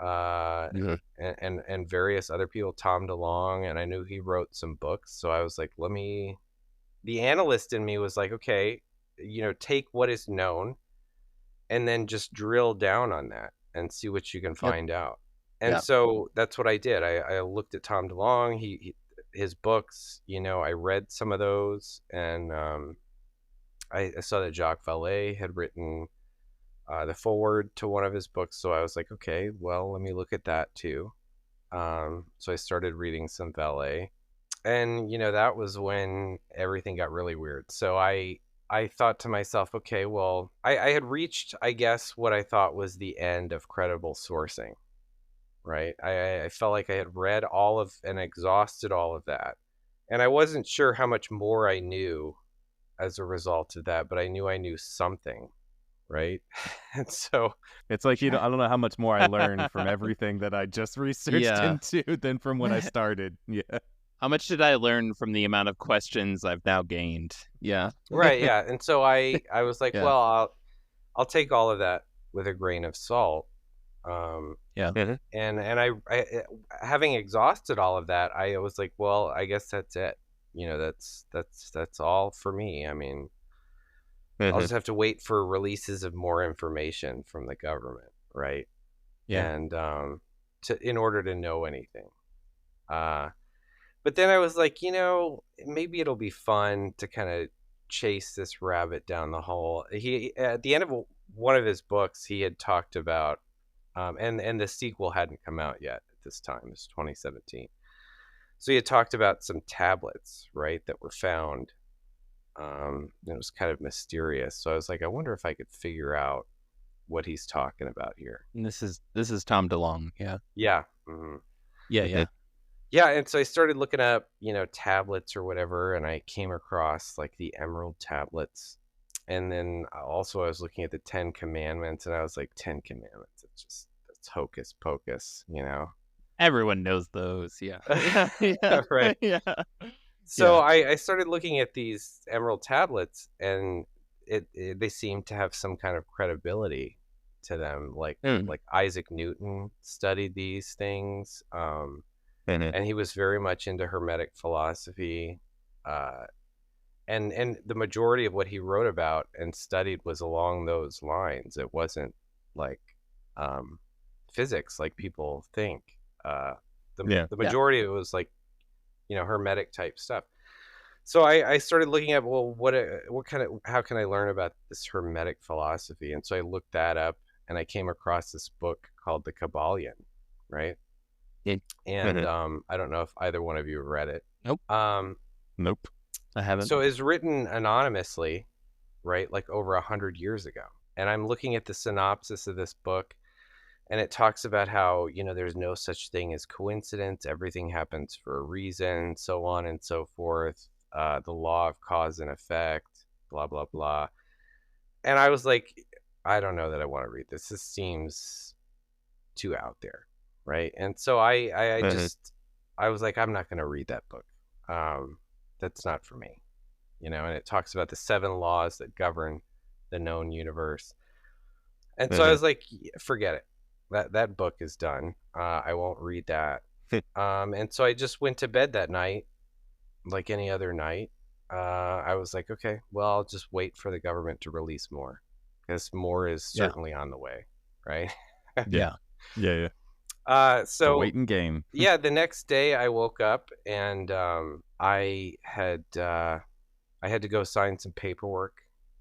and various other people, Tom DeLonge, and I knew he wrote some books. So I was like, the analyst in me was like, okay, take what is known and then just drill down on that and see what you can find out. And so that's what I did. I looked at Tom DeLonge, his books, I read some of those, and I saw that Jacques Vallée had written the foreword to one of his books. So I was like, okay, well, let me look at that too. So I started reading some Vallée. And, that was when everything got really weird. So I thought to myself, okay, well, I had reached, I guess, what I thought was the end of credible sourcing, right? I felt like I had read all of and exhausted all of that. And I wasn't sure how much more I knew as a result of that, but I knew something, right? And so it's like, I don't know how much more I learned from everything that I just researched into than from when I started. Yeah. How much did I learn from the amount of questions I've now gained? Yeah. Right. Yeah. And so I was like, well, I'll take all of that with a grain of salt. And I having exhausted all of that, I was like, well, I guess that's it. That's all for me. I mean, I'll just have to wait for releases of more information from the government, right? Yeah. And in order to know anything. But then I was like, maybe it'll be fun to kind of chase this rabbit down the hole. He, at the end of one of his books, he had talked about, and the sequel hadn't come out yet at this time. It was 2017. So he had talked about some tablets, right, that were found. It was kind of mysterious. So I was like, I wonder if I could figure out what he's talking about here. And this is Tom DeLonge. Yeah. Yeah. Mm-hmm. Yeah. Yeah, and so I started looking up, tablets or whatever, and I came across like the Emerald tablets. And then also I was looking at the 10 Commandments, and I was like, 10 Commandments, that's hocus pocus, Everyone knows those, yeah. Right. Yeah. So I started looking at these Emerald tablets, and they seem to have some kind of credibility to them. Like Isaac Newton studied these things. And he was very much into hermetic philosophy, and the majority of what he wrote about and studied was along those lines. It wasn't like physics like people think. The majority of it was like, hermetic type stuff. So I started looking at, well, how can I learn about this hermetic philosophy? And so I looked that up, and I came across this book called the Kabbalion, right? And I don't know if either one of you have read it. Nope. Nope. I haven't. So it's written anonymously, right? Like over 100 years ago. And I'm looking at the synopsis of this book, and it talks about how, there's no such thing as coincidence. Everything happens for a reason, so on and so forth. The law of cause and effect, blah, blah, blah. And I was like, I don't know that I want to read this. This seems too out there. Right. And so I was like, I'm not going to read that book. That's not for me, and it talks about the 7 laws that govern the known universe. And so I was like, forget it. That book is done. I won't read that. And so I just went to bed that night, like any other night. I was like, okay, well, I'll just wait for the government to release more, because more is certainly on the way. Right. Yeah. So the waiting game. Yeah, the next day I woke up, and I had to go sign some paperwork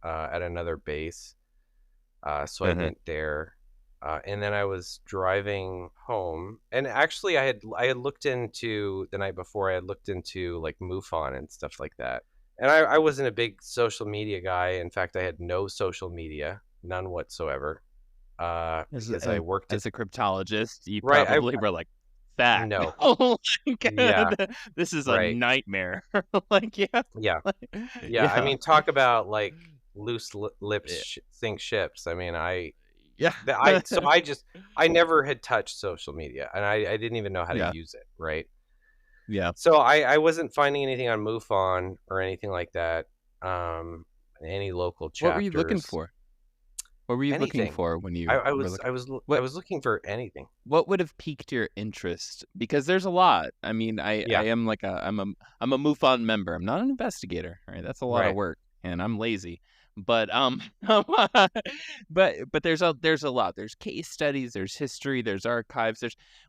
at another base. So I went there, and then I was driving home, and actually I had looked into the night before. I had looked into like MUFON and stuff like that, and I wasn't a big social media guy. In fact, I had no social media, none whatsoever. Because I worked as a cryptologist, you probably were like fact. No. Like, Yeah. this is a Right. nightmare. Like, yeah. Yeah. Yeah. I mean, talk about like loose lips sink ships. I mean, Yeah. I never had touched social media, and I didn't even know how to Yeah. use it, right? Yeah. So I wasn't finding anything on MUFON or anything like that. Any local chapters. What were you looking for? What were you looking Anything. for when you I were was looking? I was What I was looking for anything. what would have piqued your interest? Because there's a lot. I mean, I Yeah. am like I'm a MUFON member. I'm not an investigator. Right? That's a lot of Right. work, and I'm lazy. But but there's a lot. There's case studies. There's history. There's archives.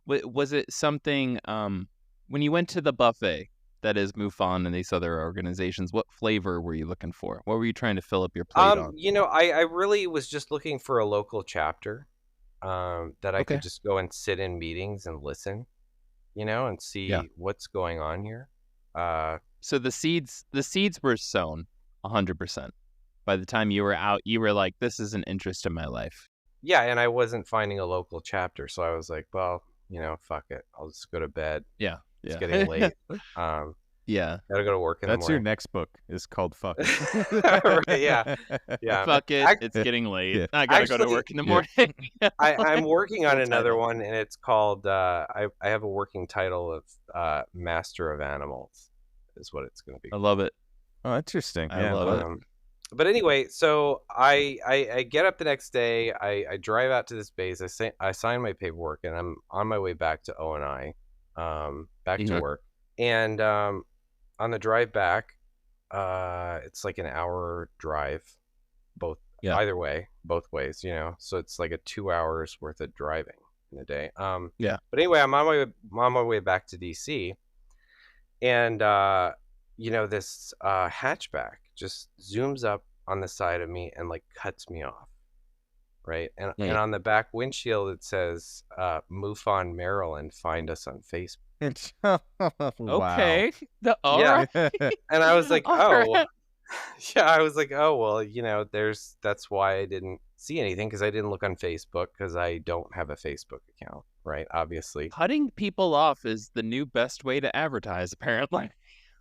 Was it something when you went to the buffet that is MUFON and these other organizations? What flavor were you looking for? What were you trying to fill up your plate on? You know, I really was just looking for a local chapter that I could Okay. just go and sit in meetings and listen, you know, and Yeah. see what's going on here. So the seeds were sown 100%. By the time you were out, you were like, this is an interest in my life. Yeah, and I wasn't finding a local chapter, so I was like, well, you know, fuck it. I'll just go to bed. Yeah. It's Yeah. getting late. Yeah. Gotta go to work in the That's your morning. next book. Is called Fuck It. Right, yeah. Yeah. Fuck it. Ac- It's getting late. Yeah. I gotta go to Actually, work in the morning. I'm working on Good another title. one, and it's called I have a working title of Master of Animals is what it's going to be. I love it. Oh, interesting. I Yeah. love it. But anyway, so I get up the next day. I drive out to this base. I sign my paperwork, and I'm on my way back to O&I, back to work. And on the drive back, it's like an hour drive, either way, both ways, you know. So it's like a 2 hours worth of driving in a day. Yeah. But anyway, I'm on my way back to DC, and you know, this hatchback just zooms up on the side of me and like cuts me off, right? And on the back windshield it says MUFON Maryland, find us on Facebook. Okay. Yeah. And I was like, oh, right. yeah, I was like, oh, well, you know, that's why I didn't see anything, because I didn't look on Facebook, because I don't have a Facebook account, right? Obviously. Cutting people off is the new best way to advertise, apparently.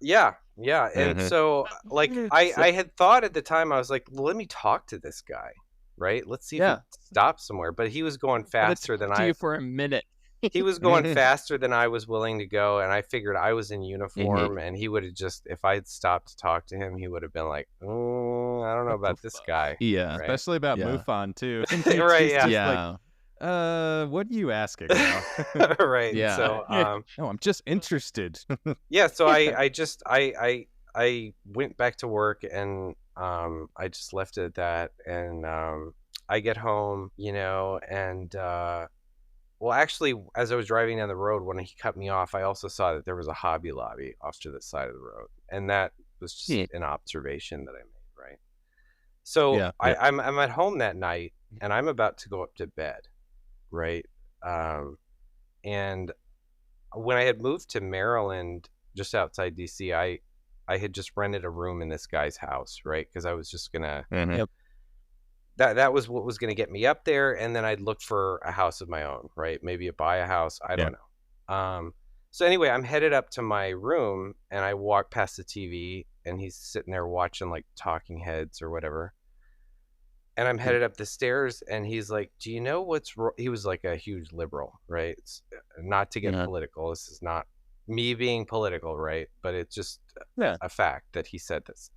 Yeah. And so, like, I had thought at the time, I was like, well, let me talk to this guy, right? Let's see if he stops somewhere. But he was going faster than I. You for a minute. He was going faster than I was willing to go, and I figured I was in uniform, and he would have just, if I had stopped to talk to him, he would have been like, I don't know about this guy. Yeah. Right? Especially about MUFON, too. Right, yeah. Yeah. Like, what are you asking now? Right. Yeah. So, no, I'm just interested. Yeah. So I went back to work, and I just left it at that, and I get home, you know, and well, actually, as I was driving down the road, when he cut me off, I also saw that there was a Hobby Lobby off to the side of the road, and that was just an observation that I made, right? So I'm at home that night, and I'm about to go up to bed, right? And when I had moved to Maryland, just outside DC, I had just rented a room in this guy's house, right? Because I was just gonna. That was what was going to get me up there, and then I'd look for a house of my own, right? Maybe buy a house. I don't know. So anyway, I'm headed up to my room, and I walk past the TV, and he's sitting there watching like Talking Heads or whatever. And I'm headed up the stairs, and he's like, "Do you know what's wrong?" He was like a huge liberal, right? It's, not to get political. This is not me being political, right? But it's just a fact that he said this.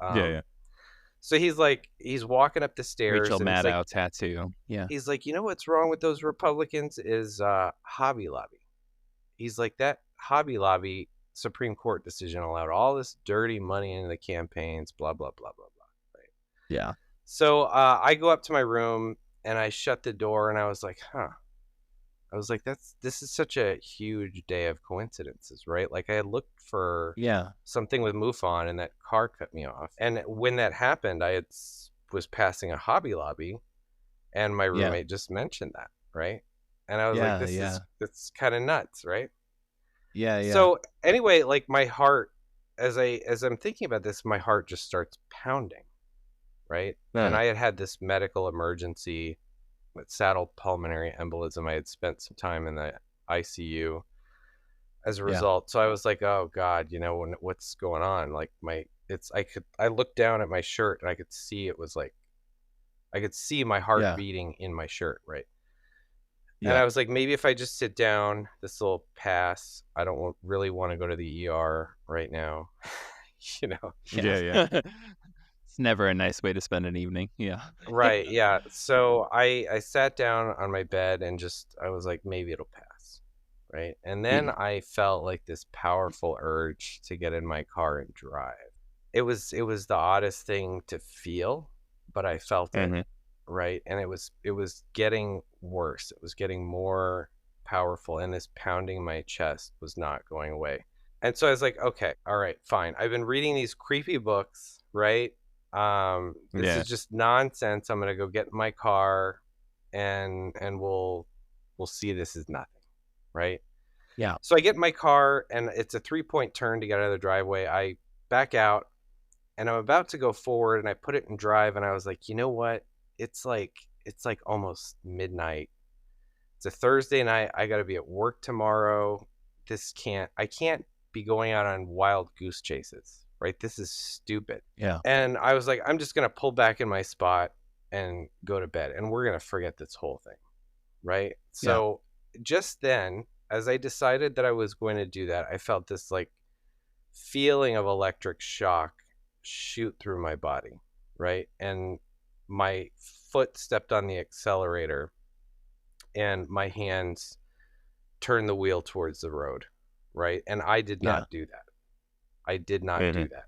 So he's like, he's walking up the stairs. Rachel and Maddow tattoo. Yeah. He's like, you know what's wrong with those Republicans is Hobby Lobby. He's like, that Hobby Lobby Supreme Court decision allowed all this dirty money into the campaigns, blah, blah, blah, blah, blah. Right. Yeah. So I go up to my room, and I shut the door, and I was like, I was like, this is such a huge day of coincidences, right? Like, I had looked for something with MUFON, and that car cut me off. And when that happened, was passing a Hobby Lobby, and my roommate just mentioned that, right? And I was like, that's kind of nuts, right? Yeah. So anyway, like, my heart, as I'm thinking about this, my heart just starts pounding, right? And I had this medical emergency with saddle pulmonary embolism. I had spent some time in the ICU. as a result. So I was like, oh God, what's going on? Like I looked down at my shirt and I could see I could see my heart beating in my shirt, right? And I was like, maybe if I just sit down, this will pass. I don't really want to go to the ER right now. Yeah. It's never a nice way to spend an evening. Yeah. Right. Yeah. So I sat down on my bed and I was like, maybe it'll pass. Right. And then I felt like this powerful urge to get in my car and drive. It was the oddest thing to feel, but I felt it. Right. And it was getting worse. It was getting more powerful, and this pounding my chest was not going away. And so I was like, okay, all right, fine. I've been reading these creepy books, right? This is just nonsense. I'm gonna go get in my car and we'll see this is nothing, right? Yeah. So I get in my car and it's a 3-point turn to get out of the driveway. I back out and I'm about to go forward and I put it in drive and I was like, you know what? It's like almost midnight. It's a Thursday night. I gotta be at work tomorrow. I can't be going out on wild goose chases, right? This is stupid. Yeah. And I was like, I'm just going to pull back in my spot and go to bed, and we're going to forget this whole thing, right? So just then, as I decided that I was going to do that, I felt this like feeling of electric shock shoot through my body, right? And my foot stepped on the accelerator and my hands turned the wheel towards the road, right? And I did not do that. I did not do that.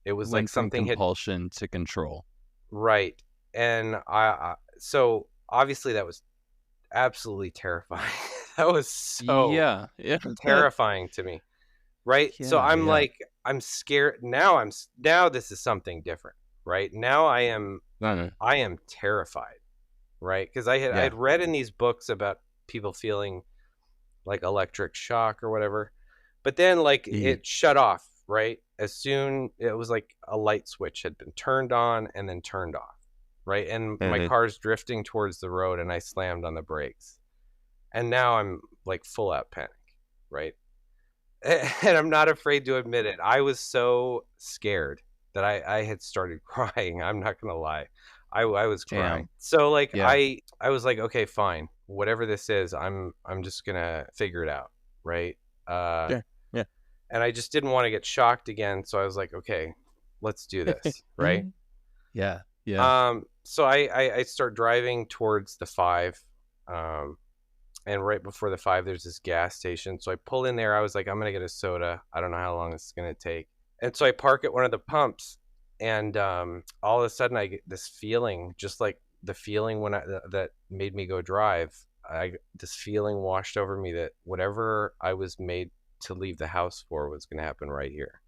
It was like something compulsion to control. Right. And so obviously that was absolutely terrifying. That was so terrifying to me. Right. So I'm like, I'm scared now. Now this is something different, right? Now I am terrified, right? Because I'd read in these books about people feeling like electric shock or whatever, but then like it shut off, right? As soon it was like a light switch had been turned on and then turned off, right? And my car's drifting towards the road and I slammed on the brakes, and now I'm like full out panic, right? And I'm not afraid to admit it. I was so scared that I had started crying. I'm not gonna lie. I was crying. So like I was like, okay, fine, whatever this is, I'm just gonna figure it out, right? And I just didn't want to get shocked again, so I was like, okay, let's do this, right? Yeah. So I start driving towards the 5, and right before the 5, there's this gas station. So I pull in there. I was like, I'm gonna get a soda. I don't know how long this is gonna take. And so I park at one of the pumps. And all of a sudden, I get this feeling, just like the feeling when that made me go drive. This feeling washed over me that whatever I was made to leave the house for was going to happen right here,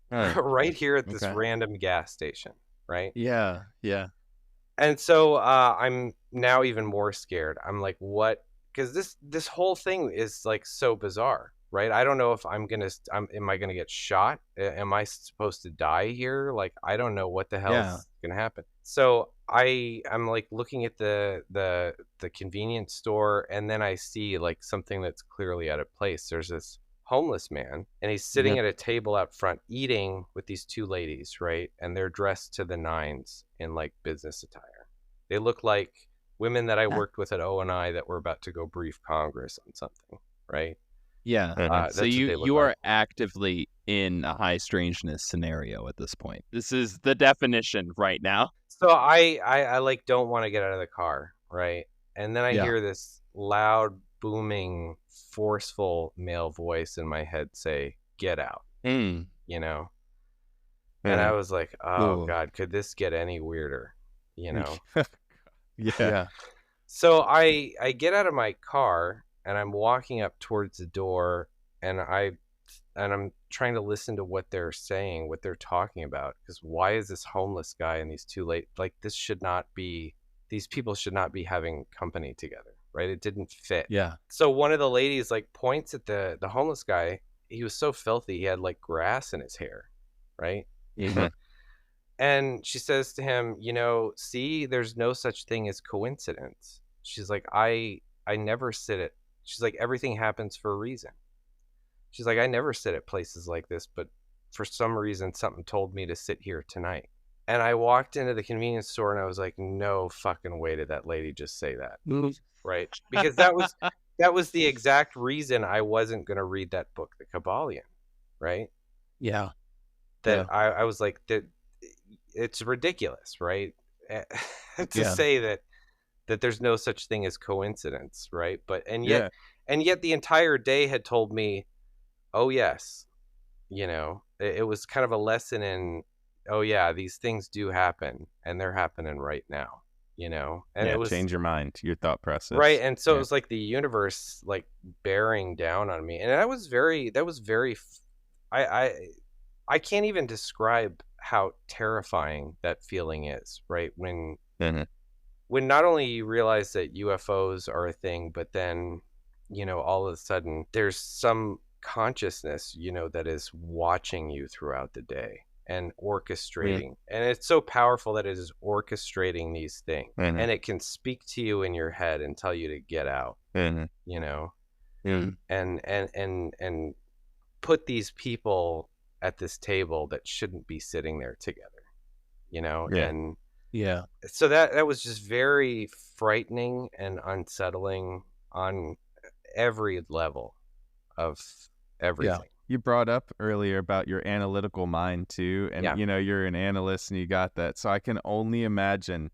right here at this random gas station, right? Yeah. And so I'm now even more scared. I'm like, what? Because this whole thing is like so bizarre. Right. I don't know if am I going to get shot? Am I supposed to die here? Like, I don't know what the hell is going to happen. So I'm like looking at the convenience store, and then I see like something that's clearly out of place. There's this homeless man, and he's sitting at a table out front eating with these 2 ladies. Right. And they're dressed to the nines in like business attire. They look like women that I worked with at O&I that were about to go brief Congress on something. Right. Yeah. So you are actively in a high strangeness scenario at this point. This is the definition right now. So I like don't want to get out of the car, right? And then I hear this loud, booming, forceful male voice in my head say, "Get out." You know? And I was like, "Oh God, could this get any weirder?" You know? So I get out of my car. And I'm walking up towards the door, and I'm trying to listen to what they're saying, what they're talking about. Because why is this homeless guy and these 2 late? Like, these people should not be having company together, right? It didn't fit. Yeah. So one of the ladies like points at the homeless guy. He was so filthy. He had like grass in his hair, right? And she says to him, see, there's no such thing as coincidence. She's like, I never sit at. She's like, everything happens for a reason. She's like, I never sit at places like this, but for some reason, something told me to sit here tonight. And I walked into the convenience store and I was like, no fucking way did that lady just say that. Right. Because that was the exact reason I wasn't going to read that book, The Kabbalion. Right. Yeah. That I was like, that it's ridiculous, right? To say that there's no such thing as coincidence, right? But and yet the entire day had told me, oh yes, it was kind of a lesson in, oh yeah, these things do happen and they're happening right now, and it was change your mind, your thought process, right. And so it was like the universe like bearing down on me, and that was very I can't even describe how terrifying that feeling is, right? When not only you realize that UFOs are a thing, but then, all of a sudden there's some consciousness, that is watching you throughout the day and orchestrating. And it's so powerful that it is orchestrating these things. And it can speak to you in your head and tell you to get out, and put these people at this table that shouldn't be sitting there together, and so that was just very frightening and unsettling on every level of everything. You brought up earlier about your analytical mind too, and you're an analyst and you got that, so I can only imagine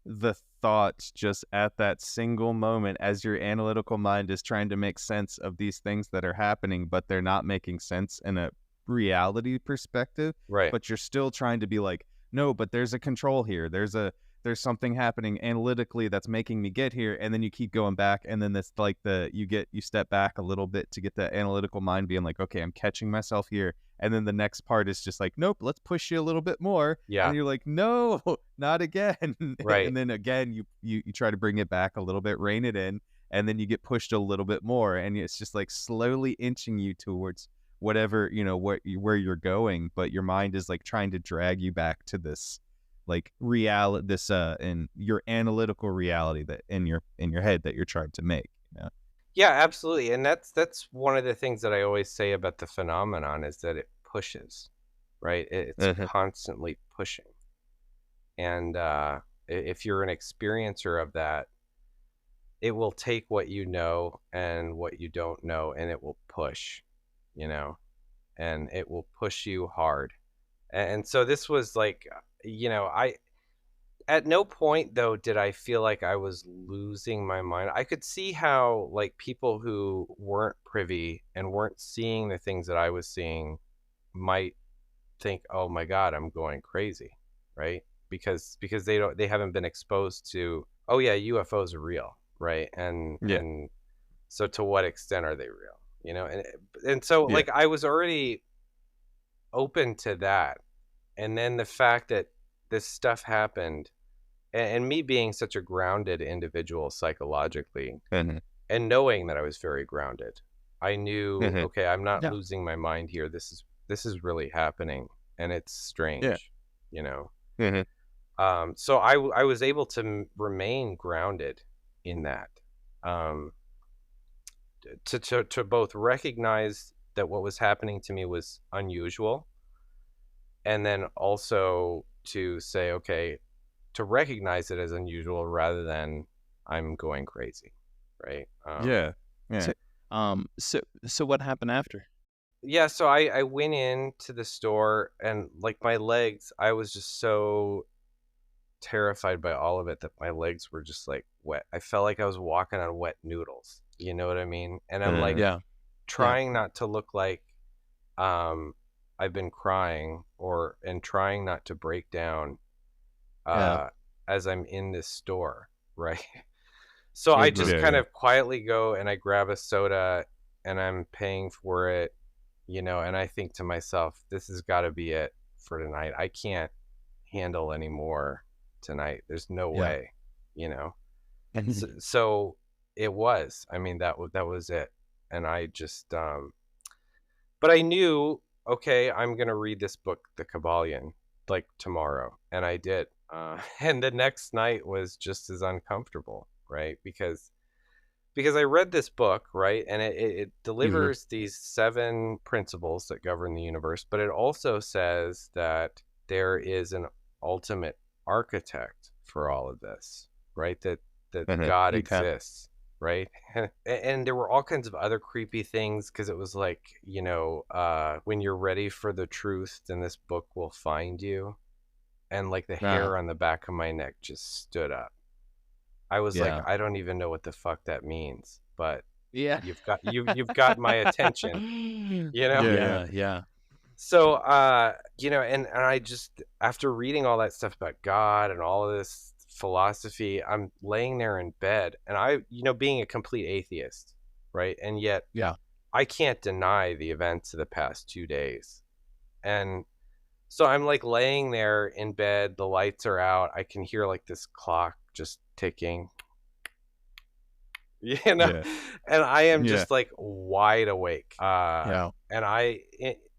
the thoughts just at that single moment as your analytical mind is trying to make sense of these things that are happening, but they're not making sense in a reality perspective, right? But you're still trying to be like, no, but there's a control here, there's something happening analytically that's making me get here, and then you keep going back, and then that's like you step back a little bit to get the analytical mind being like, okay, I'm catching myself here, and then the next part is just like, nope, let's push you a little bit more, and you're like, no, not again, right? And then again you try to bring it back a little bit, rein it in, and then you get pushed a little bit more, and it's just like slowly inching you towards whatever, where you're going, but your mind is like trying to drag you back to this like reality, this in your analytical reality that in your head that you're trying to make. Yeah, absolutely. And that's one of the things that I always say about the phenomenon is that it pushes, right? It's constantly pushing. And if you're an experiencer of that, it will take what you know and what you don't know, and it will push, and it will push you hard. And so this was like, I at no point though did I feel like I was losing my mind. I could see how like people who weren't privy and weren't seeing the things that I was seeing might think, oh my God, I'm going crazy, right? Because they haven't been exposed to, oh yeah, UFOs are real, right? And so to what extent are they real? And so like I was already open to that. And then the fact that this stuff happened, and me being such a grounded individual psychologically, and knowing that I was very grounded, I knew, okay, I'm not losing my mind here. This is really happening, and it's strange, So I was able to remain grounded in that, to both recognize that what was happening to me was unusual, and then also to say, okay, to recognize it as unusual rather than I'm going crazy, right? So what happened after? So I went into the store, and like my legs, I was just so terrified by all of it that my legs were just like wet. I felt like I was walking on wet noodles. You know what I mean? And I'm like trying not to look like I've been crying and trying not to break down as I'm in this store, right? So I just kind of quietly go and I grab a soda and I'm paying for it, and I think to myself, this has got to be it for tonight. I can't handle any more tonight. There's no way, so it was, I mean, that was it. And I just, but I knew, okay, I'm going to read this book, The Kabbalion, like tomorrow. And I did. And the next night was just as uncomfortable, right? Because because I read this book, right, and it delivers these 7 principles that govern the universe, but it also says that there is an ultimate architect for all of this, right? That God exists, right? And there were all kinds of other creepy things, because it was like, when you're ready for the truth, then this book will find you. And like the hair on the back of my neck just stood up. I was like, I don't even know what the fuck that means, but you've got my attention, Yeah. So, and I just, after reading all that stuff about God and all of this philosophy, I'm laying there in bed, and I, being a complete atheist, right? And yet, I can't deny the events of the past 2 days. And so I'm like laying there in bed, the lights are out, I can hear like this clock just ticking, and I am just like wide awake. And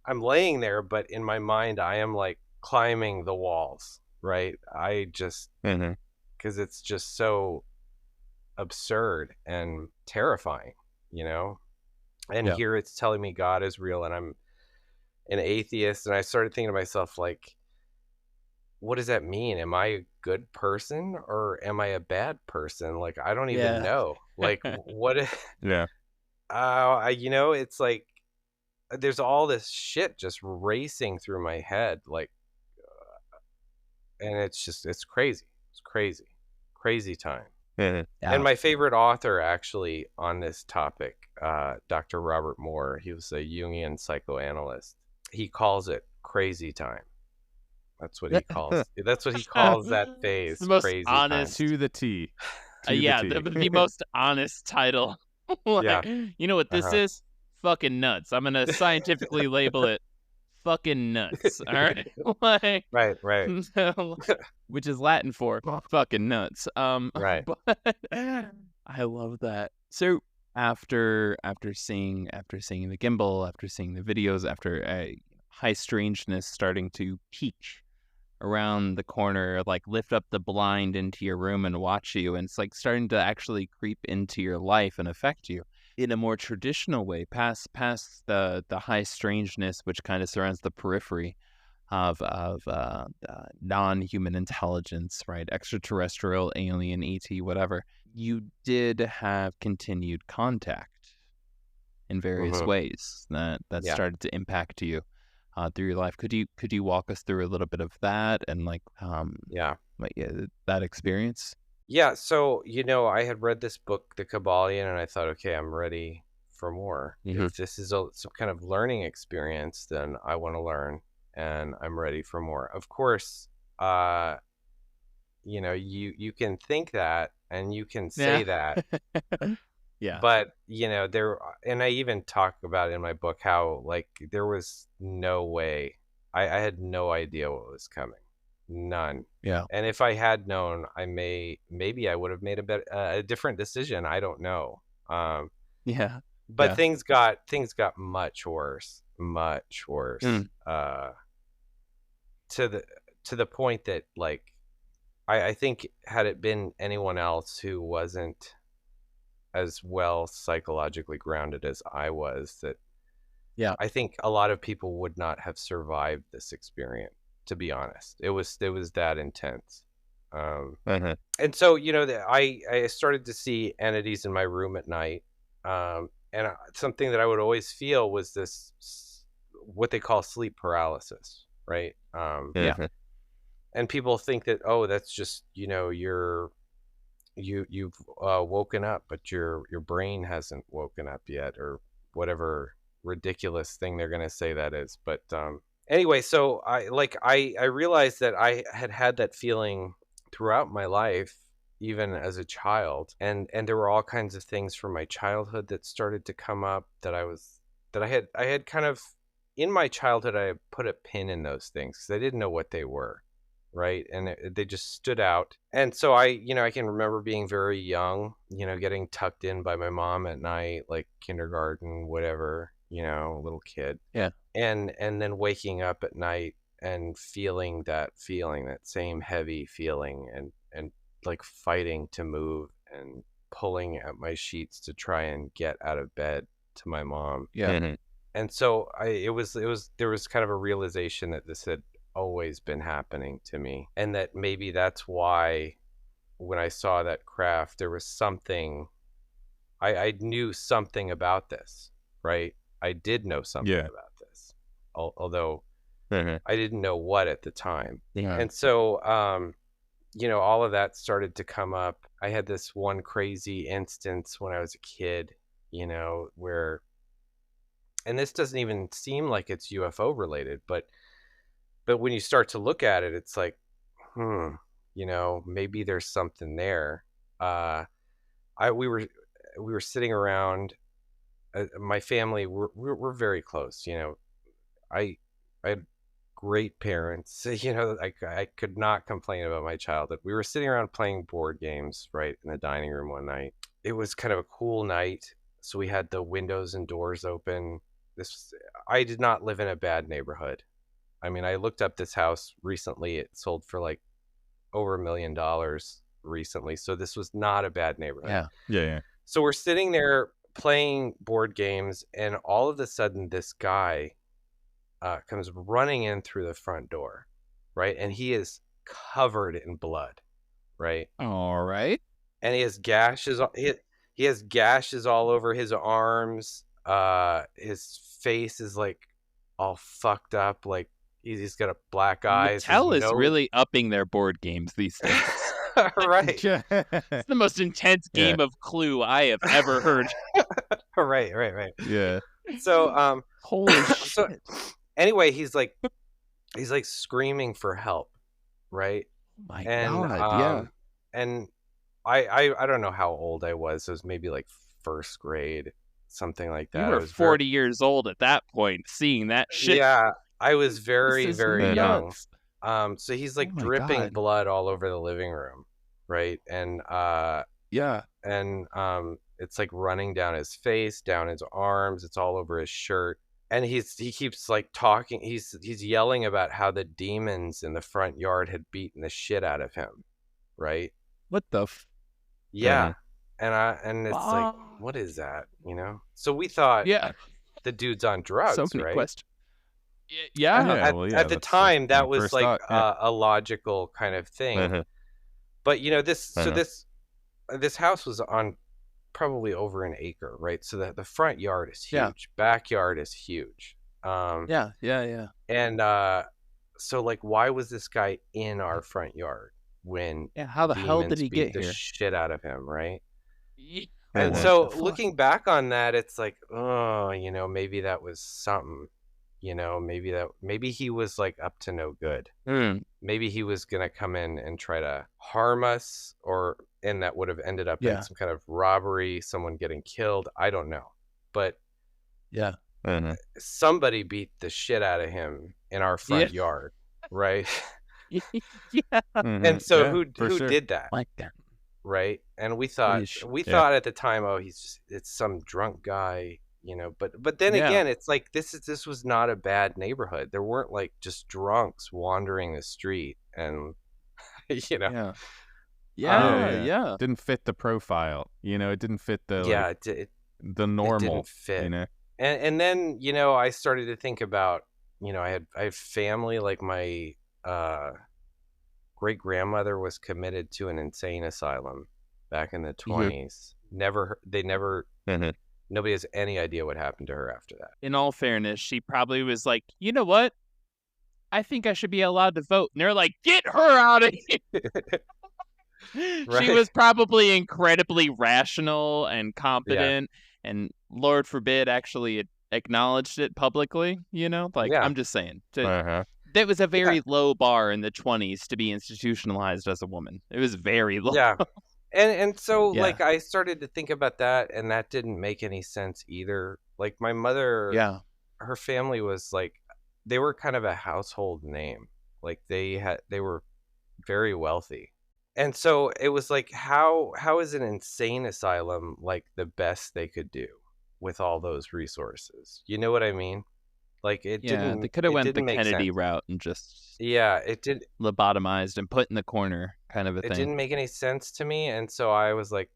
I'm laying there, but in my mind, I am like climbing the walls, right? I just, because it's just so absurd and terrifying, and here it's telling me God is real, and I'm an atheist. And I started thinking to myself, like, what does that mean? Am I a good person or am I a bad person? Like, I don't even know. Like, what? It's like, there's all this shit just racing through my head, like, and it's crazy. It's crazy time. And my favorite author actually on this topic, Dr. Robert Moore, he was a Jungian psychoanalyst. He calls it crazy time. That's what he calls. That's what he calls that phase. The most crazy honest time. To the T. The most honest title. You know what this is? Fucking nuts. I'm gonna scientifically label it fucking nuts. All right. Right. Which is Latin for fucking nuts. Right. But I love that. So after seeing the gimbal, after seeing the videos, after high strangeness starting to peak around the corner, like lift up the blind into your room and watch you, and it's like starting to actually creep into your life and affect you in a more traditional way, past the high strangeness, which kind of surrounds the periphery of non-human intelligence, right? Extraterrestrial, alien, ET, whatever. You did have continued contact in various ways that started to impact you through your life. Could you walk us through a little bit of that and that experience? Yeah, so I had read this book, The Kabbalion, and I thought, okay, I'm ready for more. If this is some kind of learning experience, then I want to learn, and I'm ready for more. Of course, you can think that, and you can say that. But there, and I even talk about it in my book how, like, there was no way. I had no idea what was coming. None. And if I had known, maybe I would have made a different decision. I don't know. But things got much worse. To the point that, like, I think had it been anyone else who wasn't as well psychologically grounded as I was, that I think a lot of people would not have survived this experience, to be honest. It was that intense. And so I started to see entities in my room at night, and something that I would always feel was this, what they call sleep paralysis, right? And people think that, oh, that's just you've woken up, but your brain hasn't woken up yet, or whatever ridiculous thing they're gonna say that is. But anyway, so I realized that I had that feeling throughout my life, even as a child, and there were all kinds of things from my childhood that started to come up that I had kind of, in my childhood, I put a pin in those things because I didn't know what they were. Right. And they just stood out. And so I can remember being very young, getting tucked in by my mom at night, like kindergarten, whatever, little kid. And then waking up at night and feeling that same heavy feeling, and like fighting to move, and pulling at my sheets to try and get out of bed to my mom. Yeah. And so there was kind of a realization that this had always been happening to me, and that maybe that's why when I saw that craft, there was something, I knew something about this, right? I did know something about this, although I didn't know what at the time. And so, all of that started to come up. I had this one crazy instance when I was a kid, where, and this doesn't even seem like it's UFO related, but when you start to look at it, it's like, maybe there's something there. We were sitting around. My family, we're very close. I had great parents. I could not complain about my childhood. We were sitting around playing board games, right, in the dining room one night. It was kind of a cool night, so we had the windows and doors open. I did not live in a bad neighborhood. I mean, I looked up this house recently. It sold for like over $1 million recently, so this was not a bad neighborhood. Yeah. So we're sitting there playing board games, and all of a sudden this guy comes running in through the front door, right? And he is covered in blood, right? All right. And he has gashes. He has gashes all over his arms. His face is like all fucked up, like he's got a black eyes. Mattel is really upping their board games these days. Right. It's the most intense game of Clue I have ever heard. Right. Yeah. So holy shit. So anyway, he's like screaming for help, right? My God, And I don't know how old I was. It was maybe like first grade, something like that. You were 40 years old at that point, seeing that shit. Yeah, I was very, very young. young. So he's like dripping blood all over the living room, right? And it's like running down his face, down his arms. It's all over his shirt. And he keeps like talking. He's yelling about how the demons in the front yard had beaten the shit out of him, right? What the? Yeah. And it's like, what is that? So we thought, the dude's on drugs, so many right? questions. At the time, that was like a logical kind of thing. But this house was on probably over an acre, right? So the front yard is huge, backyard is huge. Yeah. And so like, why was this guy in our front yard when how the hell did he get the here? shit out of him, right? And so looking back on that, it's like, maybe that was something. Maybe he was like up to no good. Maybe he was gonna come in and try to harm us, and that would have ended up in some kind of robbery, someone getting killed. I don't know, but somebody beat the shit out of him in our front yard, right? And so who did that? Like that, right? And we thought at the time, it's some drunk guy. But then again, it's like this was not a bad neighborhood. There weren't like just drunks wandering the street, and yeah. Didn't fit the profile. It didn't fit the the normal. It didn't fit. And then I started to think about I have family, like my great grandmother was committed to an insane asylum back in the 20s. Nobody has any idea what happened to her after that. In all fairness, she probably was like, you know what? I think I should be allowed to vote. And they're like, get her out of here. Right. She was probably incredibly rational and competent, and Lord forbid actually acknowledged it publicly, I'm just saying. That was a very low bar in the 20s to be institutionalized as a woman. It was very low. Yeah. And so like I started to think about that, and that didn't make any sense either. Like my mother, her family was like, they were kind of a household name. Like they were very wealthy. And so it was like, how is an insane asylum like the best they could do with all those resources? You know what I mean? Like it didn't. They could have went the Kennedy route and just it did lobotomized and put in the corner kind of a thing. It didn't make any sense to me, and so I was like,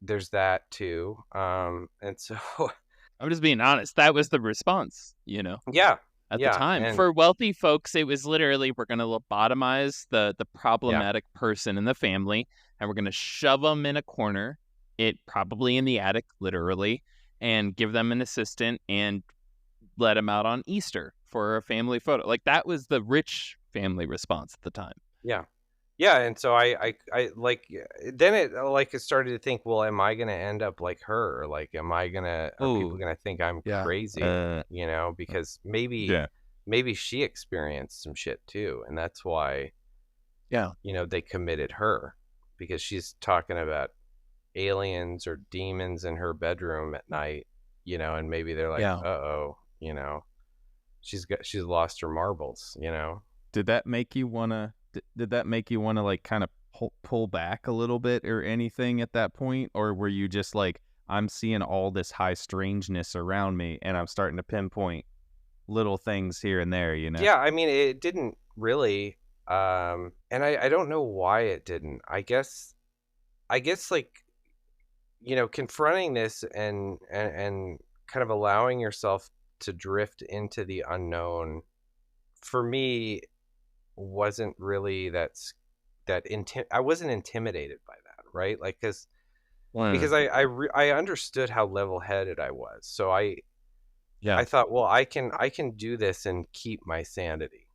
there's that too. And so I'm just being honest. That was the response, yeah, at the time. and For wealthy folks, it was literally, we're going to lobotomize the problematic person in the family, and we're going to shove them in a corner, probably in the attic, literally, and give them an assistant and let them out on Easter for a family photo. Like, that was the rich family response at the time. Yeah. And so I like, then it started to think, well, am I gonna end up like her? Or like, are people gonna think I'm crazy? Because maybe she experienced some shit too, and that's why they committed her, because she's talking about aliens or demons in her bedroom at night, and maybe they're like, uh-oh, she's lost her marbles. Did that make you wanna like kind of pull back a little bit or anything at that point? Or were you just like, I'm seeing all this high strangeness around me and I'm starting to pinpoint little things here and there, Yeah, I mean, it didn't really, and I don't know why it didn't. I guess like, confronting this and kind of allowing yourself to drift into the unknown, for me, wasn't really I wasn't intimidated by that, right? Like, because I understood how level-headed I was, so I thought, well, I can do this and keep my sanity,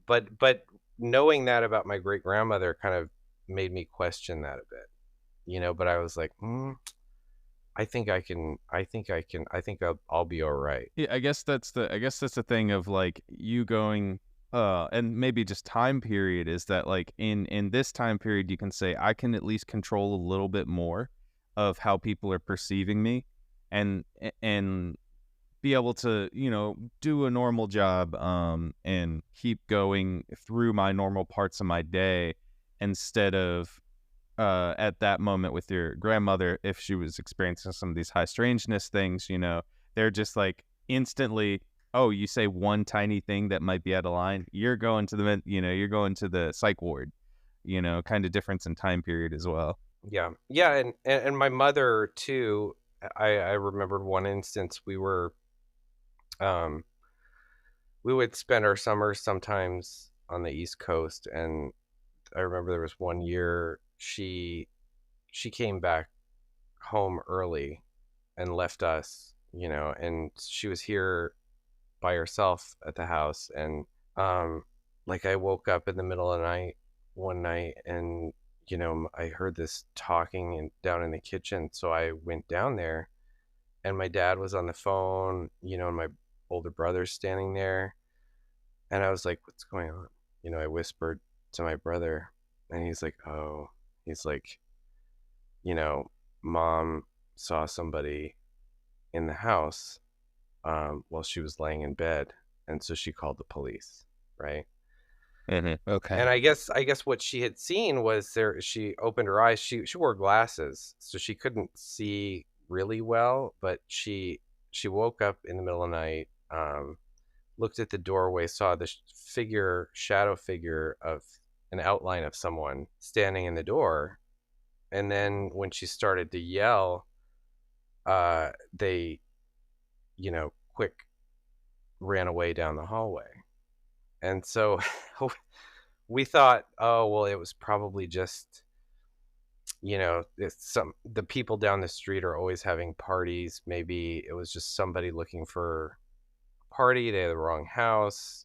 but knowing that about my great grandmother kind of made me question that a bit, but I was like, I think I'll be all right. Yeah, I guess that's the thing of like you going and maybe just time period, is that like in this time period you can say I can at least control a little bit more of how people are perceiving me, and be able to do a normal job and keep going through my normal parts of my day, instead of at that moment with your grandmother, if she was experiencing some of these high strangeness things, they're just like instantly, oh, you say one tiny thing that might be out of line, you're going to the psych ward, kind of difference in time period as well. Yeah, and my mother too. I remembered one instance. We would spend our summers sometimes on the East Coast, and I remember there was one year she came back home early and left us, and she was here by herself at the house, and like, I woke up in the middle of the night one night, and I heard this talking down in the kitchen, so I went down there, and my dad was on the phone, and my older brother's standing there, and I was like, what's going on? I whispered to my brother, and he's like, oh, he's like, Mom saw somebody in the house while she was laying in bed, and so she called the police, right? Okay. And I guess what she had seen was she opened her eyes. She wore glasses, so she couldn't see really well, but she woke up in the middle of the night, looked at the doorway, saw the shadow figure of an outline of someone standing in the door, and then when she started to yell, they quick ran away down the hallway. And so we thought, oh, well, it was probably just, the people down the street are always having parties. Maybe it was just somebody looking for a party. They had the wrong house.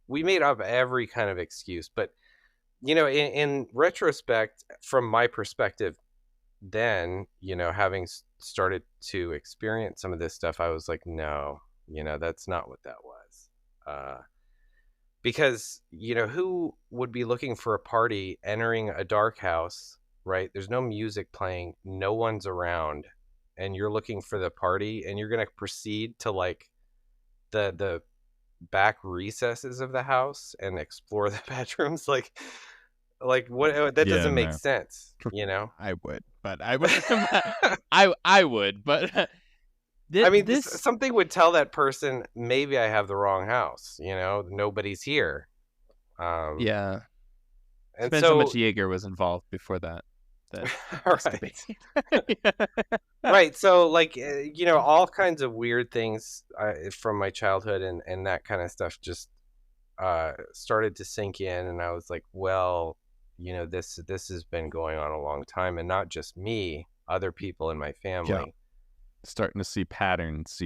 We made up every kind of excuse. But, in retrospect, from my perspective, then, having started to experience some of this stuff, I was like, no, that's not what that was. Because, who would be looking for a party, entering a dark house, right? There's no music playing, no one's around, and you're looking for the party, and you're going to proceed to like the back recesses of the house and explore the bedrooms. Like what? That doesn't make sense, I would, but I would, I would, but something would tell that person, maybe I have the wrong house, nobody's here. Yeah. And depends how much Jaeger was involved before that. that has to be. Right. So, like, all kinds of weird things from my childhood and that kind of stuff just started to sink in, and I was like, well, this has been going on a long time, and not just me, other people in my family. Yeah. Starting to see patterns,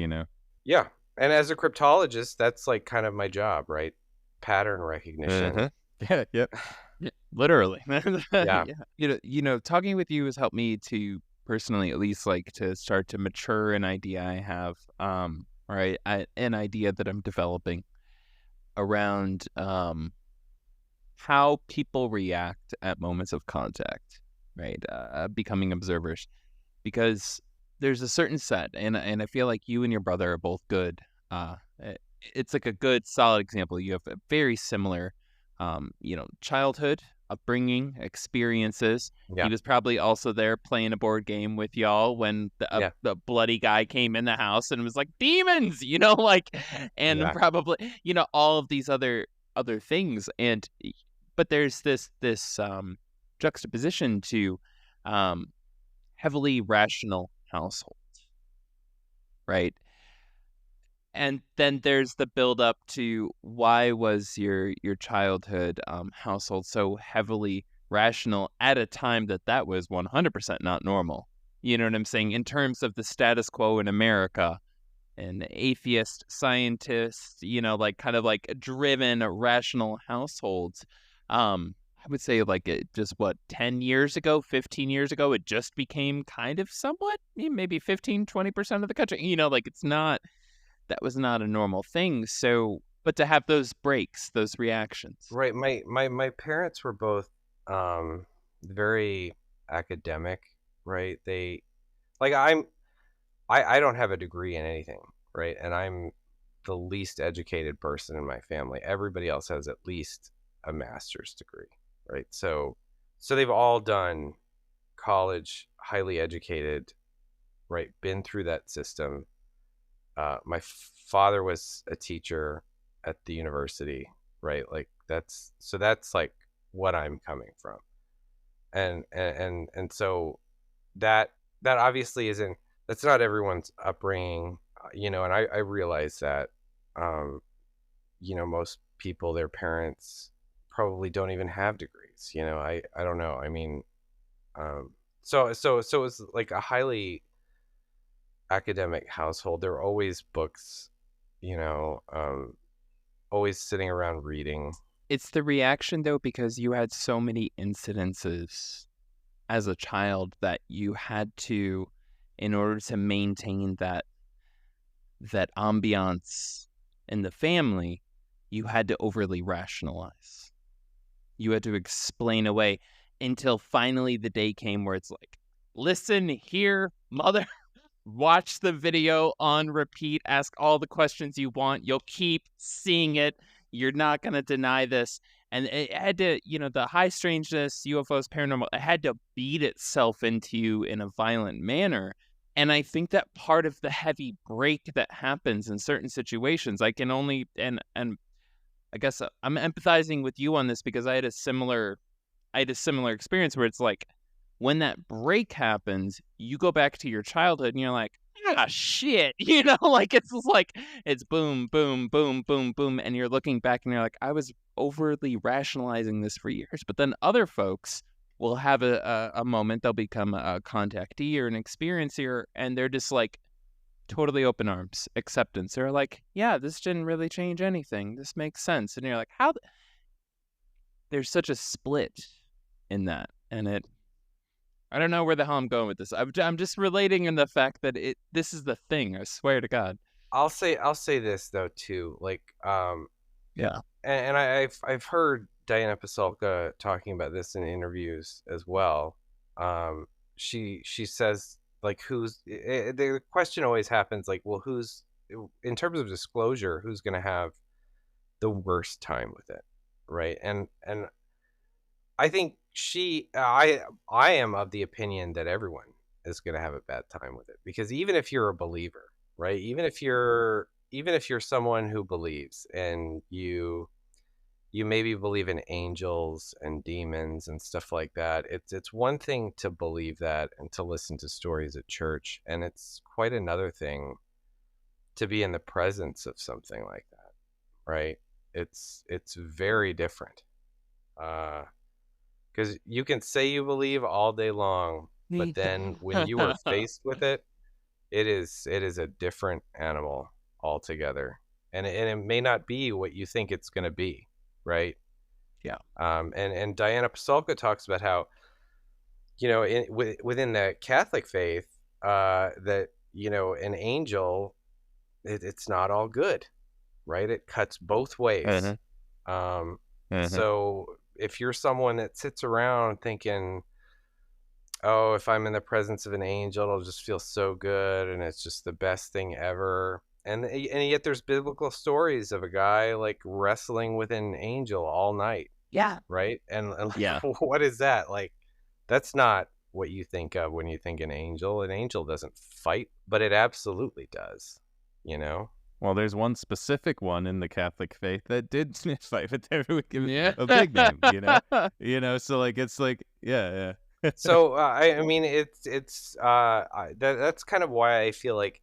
Yeah. And as a cryptologist, that's like kind of my job, right? Pattern recognition. Yeah, yep. Yeah, literally. Yeah. Talking with you has helped me to personally, at least, like, to start to mature an idea I have, right? An idea that I'm developing around how people react at moments of contact, right? Becoming observers, because there's a certain set, and I feel like you and your brother are both good. It's like a good, solid example. You have a very similar, childhood, upbringing, experiences. Yeah. He was probably also there playing a board game with y'all when the bloody guy came in the house and was like, demons, and probably, all of these other things. But there's this juxtaposition to heavily rational household, right? And then there's the build up to why was your childhood household so heavily rational at a time that was 100% not normal? You know what I'm saying? In terms of the status quo in America, an atheist scientist, kind of like driven rational households. I would say like it just 10 years ago, 15 years ago, it just became kind of somewhat, maybe 15, 20% of the country, that was not a normal thing. So, but to have those breaks, those reactions. Right. My parents were both very academic, right? They, like, I don't have a degree in anything, right? And I'm the least educated person in my family. Everybody else has at least a master's degree, right? So they've all done college, highly educated, right? Been through that system. My father was a teacher at the university, right? Like that's like what I'm coming from. And so that obviously isn't, that's not everyone's upbringing, and I realize that, most people, their parents probably don't even have degrees, I don't know. I mean, so it's like a highly academic household. There are always books, always sitting around reading. It's the reaction, though, because you had so many incidences as a child that you had to, in order to maintain that ambiance in the family, you had to overly rationalize. You had to explain away until finally the day came where it's like, listen here, mother, watch the video on repeat, ask all the questions you want. You'll keep seeing it. You're not going to deny this. And it had to, the high strangeness, UFOs, paranormal, it had to beat itself into you in a violent manner. And I think that part of the heavy break that happens in certain situations, I can only, and I guess I'm empathizing with you on this because I had a similar experience where it's like, when that break happens, you go back to your childhood and you're like, ah, shit, like it's boom, boom, boom, boom, boom. And you're looking back and you're like, I was overly rationalizing this for years. But then other folks will have a moment, they'll become a contactee or an experiencer, and they're just like totally open arms, acceptance. They're like, yeah, this didn't really change anything. This makes sense. And you're like, how? There's such a split in that. And I don't know where the hell I'm going with this. I'm just relating in the fact that this is the thing. I swear to God. I'll say this though too. Like, yeah. And I've heard Diana Pasulka talking about this in interviews as well. She says, like, the question always happens, like, well, who's, in terms of disclosure, who's going to have the worst time with it, right? And I think I am of the opinion that everyone is going to have a bad time with it, because even if you're a believer, right? Even if you're someone who believes and you you maybe believe in angels and demons and stuff like that. It's one thing to believe that and to listen to stories at church, and it's quite another thing to be in the presence of something like that, right? It's very different. Because you can say you believe all day long, but then when you are faced with it, it is a different animal altogether, and it may not be what you think it's going to be, right? Yeah. And Diana Pasulka talks about how, within the Catholic faith, that an angel, it's not all good, right? It cuts both ways. So if you're someone that sits around thinking, oh, if I'm in the presence of an angel, it'll just feel so good and it's just the best thing ever. And yet there's biblical stories of a guy like wrestling with an angel all night. Yeah. Right. And yeah. What is that? Like, that's not what you think of when you think an angel. An angel doesn't fight, but it absolutely does, Well, there's one specific one in the Catholic faith that did fight, but they would give it a big name, so like, it's like, yeah. So I mean, that's kind of why I feel like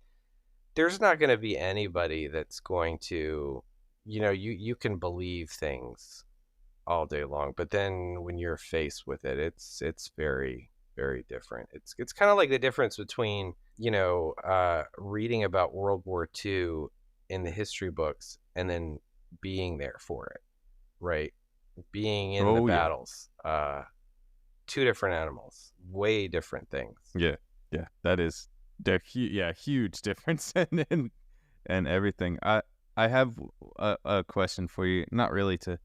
there's not going to be anybody that's going to, you can believe things all day long, but then when you're faced with it, it's very, very different. It's kind of like the difference between reading about World War II in the history books and then being there for it, right? Being in the battles. Two different animals, way different things. Yeah, they're huge difference and everything. I have a question for you, not really to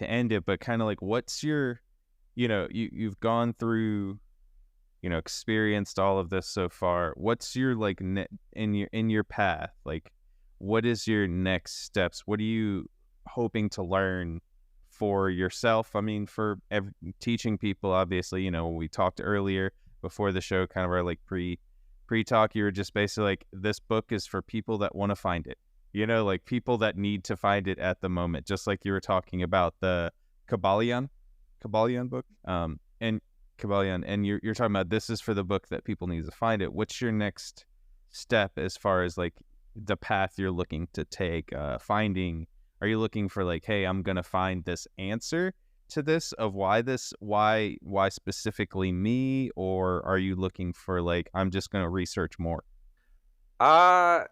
end it, but kind of like, what's your, you've gone through, experienced all of this so far. What's your like in your path? Like, what is your next steps? What are you hoping to learn for yourself? I mean, for teaching people, obviously, we talked earlier before the show, kind of our like pre-talk, you were just basically like, this book is for people that want to find it, like people that need to find it at the moment, just like you were talking about the Kabbalion book, and Kabbalion, and you're talking about, this is for the book that people need to find it. What's your next step as far as like the path you're looking to take, finding? Are you looking for like, hey, I'm going to find this answer to this, of why specifically me? Or are you looking for like, I'm just going to research more? I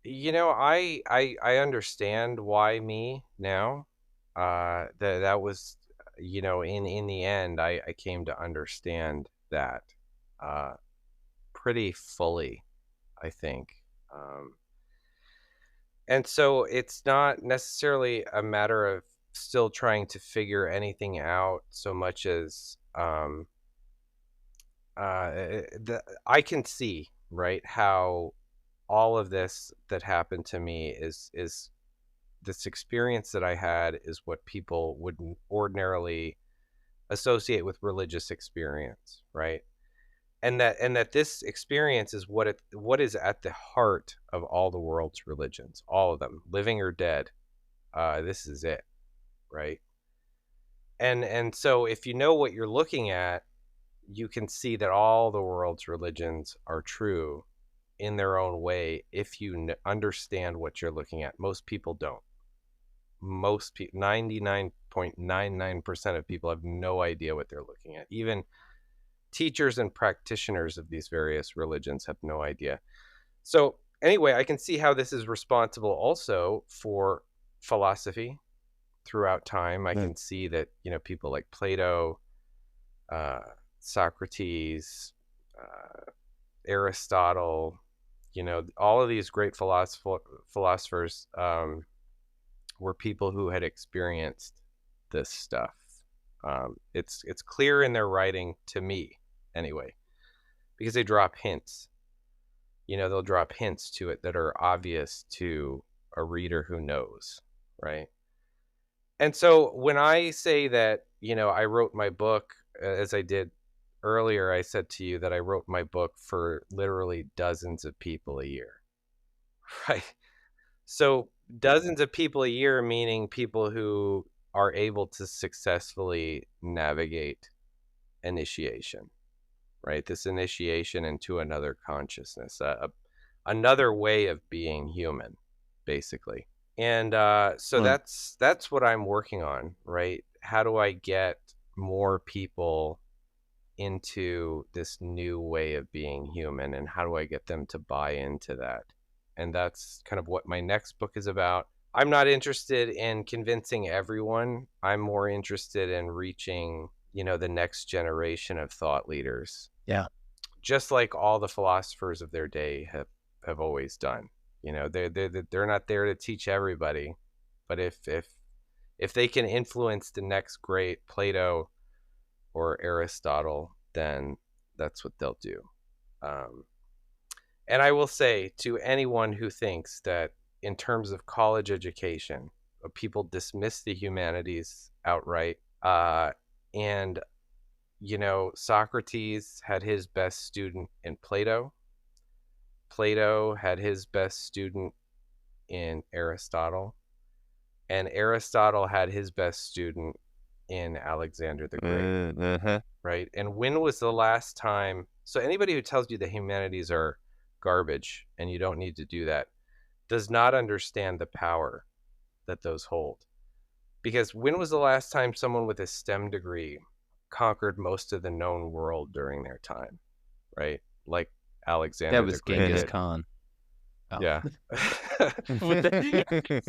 understand why me now. That was, in the end, I came to understand that pretty fully, I think. And so it's not necessarily a matter of still trying to figure anything out so much as I can see, right, how all of this that happened to me is this experience that I had is what people would ordinarily associate with religious experience, right? And that this experience is what is at the heart of all the world's religions, all of them, living or dead. This is it, right? And so if you know what you're looking at, you can see that all the world's religions are true in their own way if you understand what you're looking at. Most people don't. Most people, 99.99% of people have no idea what they're looking at. Even teachers and practitioners of these various religions have no idea. So anyway, I can see how this is responsible also for philosophy throughout time. I can see that, people like Plato, Socrates, Aristotle, all of these great philosophers were people who had experienced this stuff. It's clear in their writing to me, anyway, because they drop hints. They'll drop hints to it that are obvious to a reader who knows, right? And so when I say that, I wrote my book, as I did earlier, I said to you that I wrote my book for literally dozens of people a year, right? So dozens of people a year, meaning people who are able to successfully navigate initiation, right? This initiation into another consciousness, another way of being human, basically. And so that's what I'm working on, right? How do I get more people into this new way of being human, and how do I get them to buy into that? And that's kind of what my next book is about. I'm not interested in convincing everyone. I'm more interested in reaching, the next generation of thought leaders. Yeah. Just like all the philosophers of their day have always done. They're not there to teach everybody, but if they can influence the next great Plato or Aristotle, then that's what they'll do. And I will say to anyone who thinks that in terms of college education, people dismiss the humanities outright. And, Socrates had his best student in Plato. Plato had his best student in Aristotle. And Aristotle had his best student in Alexander the Great. Right? And when was the last time? So anybody who tells you the humanities are garbage and you don't need to do that does not understand the power that those hold. Because when was the last time someone with a STEM degree conquered most of the known world during their time, right? Like Alexander the Great. That was Genghis Khan. Oh. Yeah.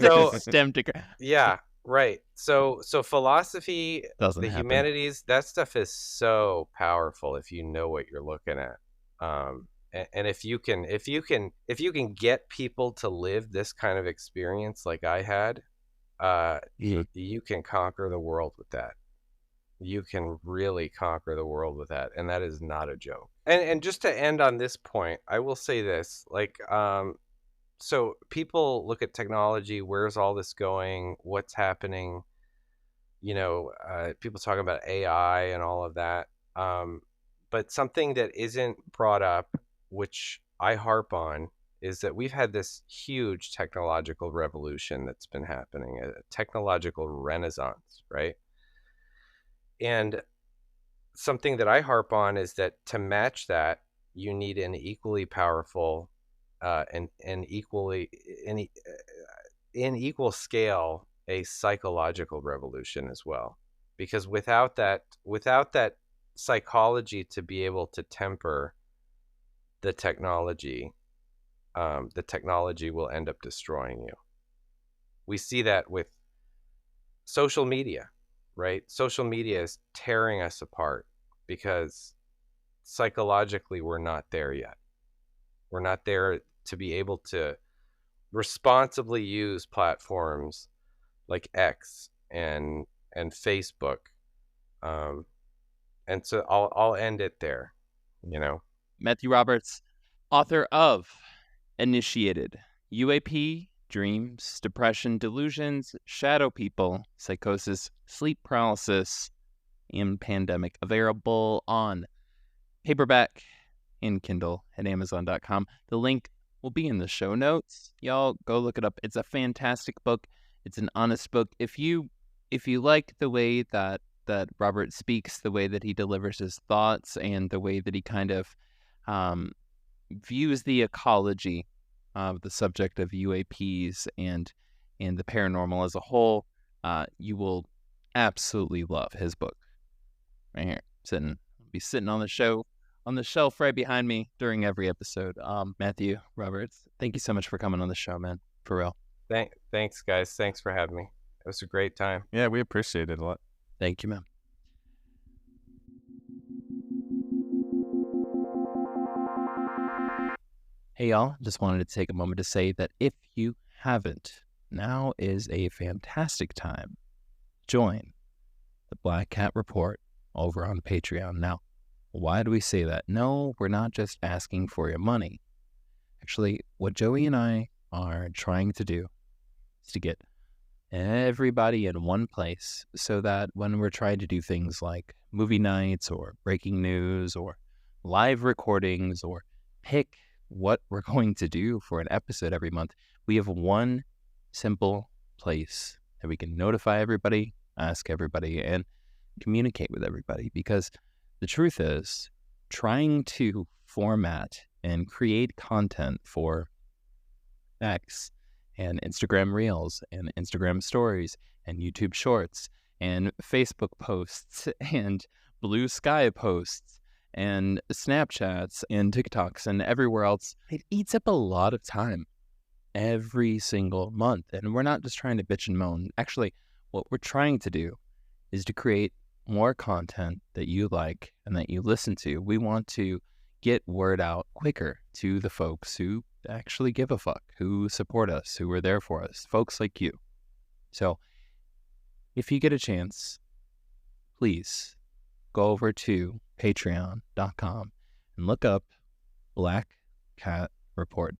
So STEM degree. Yeah, right. So philosophy, Doesn't the happen. humanities, that stuff is so powerful if you know what you're looking at. And if you can get people to live this kind of experience like I had, you can conquer the world with that. You can really conquer the world with that, and that is not a joke. And just to end on this point, I will say this, so people look at technology, where's all this going, what's happening, people talking about AI and all of that, but something that isn't brought up, which I harp on, is that we've had this huge technological revolution that's been happening, a technological renaissance, right? And something that I harp on is that to match that, you need an equally powerful and equally in equal scale a psychological revolution as well. Because without that psychology to be able to temper the technology will end up destroying you. We see that with social media, right? Social media is tearing us apart because psychologically we're not there yet. We're not there to be able to responsibly use platforms like X and Facebook. And so I'll end it there, Matthew Roberts, author of Initiated, UAP, Dreams, Depression, Delusions, Shadow People, Psychosis, Sleep Paralysis, and Pandemic. Available on paperback and Kindle at Amazon.com. The link will be in the show notes. Y'all go look it up. It's a fantastic book. It's an honest book. If you like the way that Robert speaks, the way that he delivers his thoughts, and the way that he kind of views the ecology of the subject of UAPs and the paranormal as a whole, you will absolutely love his book. Right here, be sitting on the shelf right behind me during every episode. Matthew Roberts, thank you so much for coming on the show, man. For real. Thanks, guys. Thanks for having me. It was a great time. Yeah, we appreciate it a lot. Thank you, man. Hey, y'all. Just wanted to take a moment to say that if you haven't, now is a fantastic time. Join the Black Cat Report over on Patreon. Now, why do we say that? No, we're not just asking for your money. Actually, what Joey and I are trying to do is to get everybody in one place so that when we're trying to do things like movie nights or breaking news or live recordings or pick what we're going to do for an episode every month, we have one simple place that we can notify everybody ask everybody and communicate with everybody, because the truth is, trying to format and create content for X and Instagram Reels and Instagram Stories and YouTube Shorts and Facebook posts and Blue Sky posts and Snapchats and TikToks and everywhere else, it eats up a lot of time every single month. And we're not just trying to bitch and moan. Actually, what we're trying to do is to create more content that you like and that you listen to. We want to get word out quicker to the folks who actually give a fuck, who support us, who are there for us, folks like you. So if you get a chance, please go over to patreon.com and look up Black Cat Report.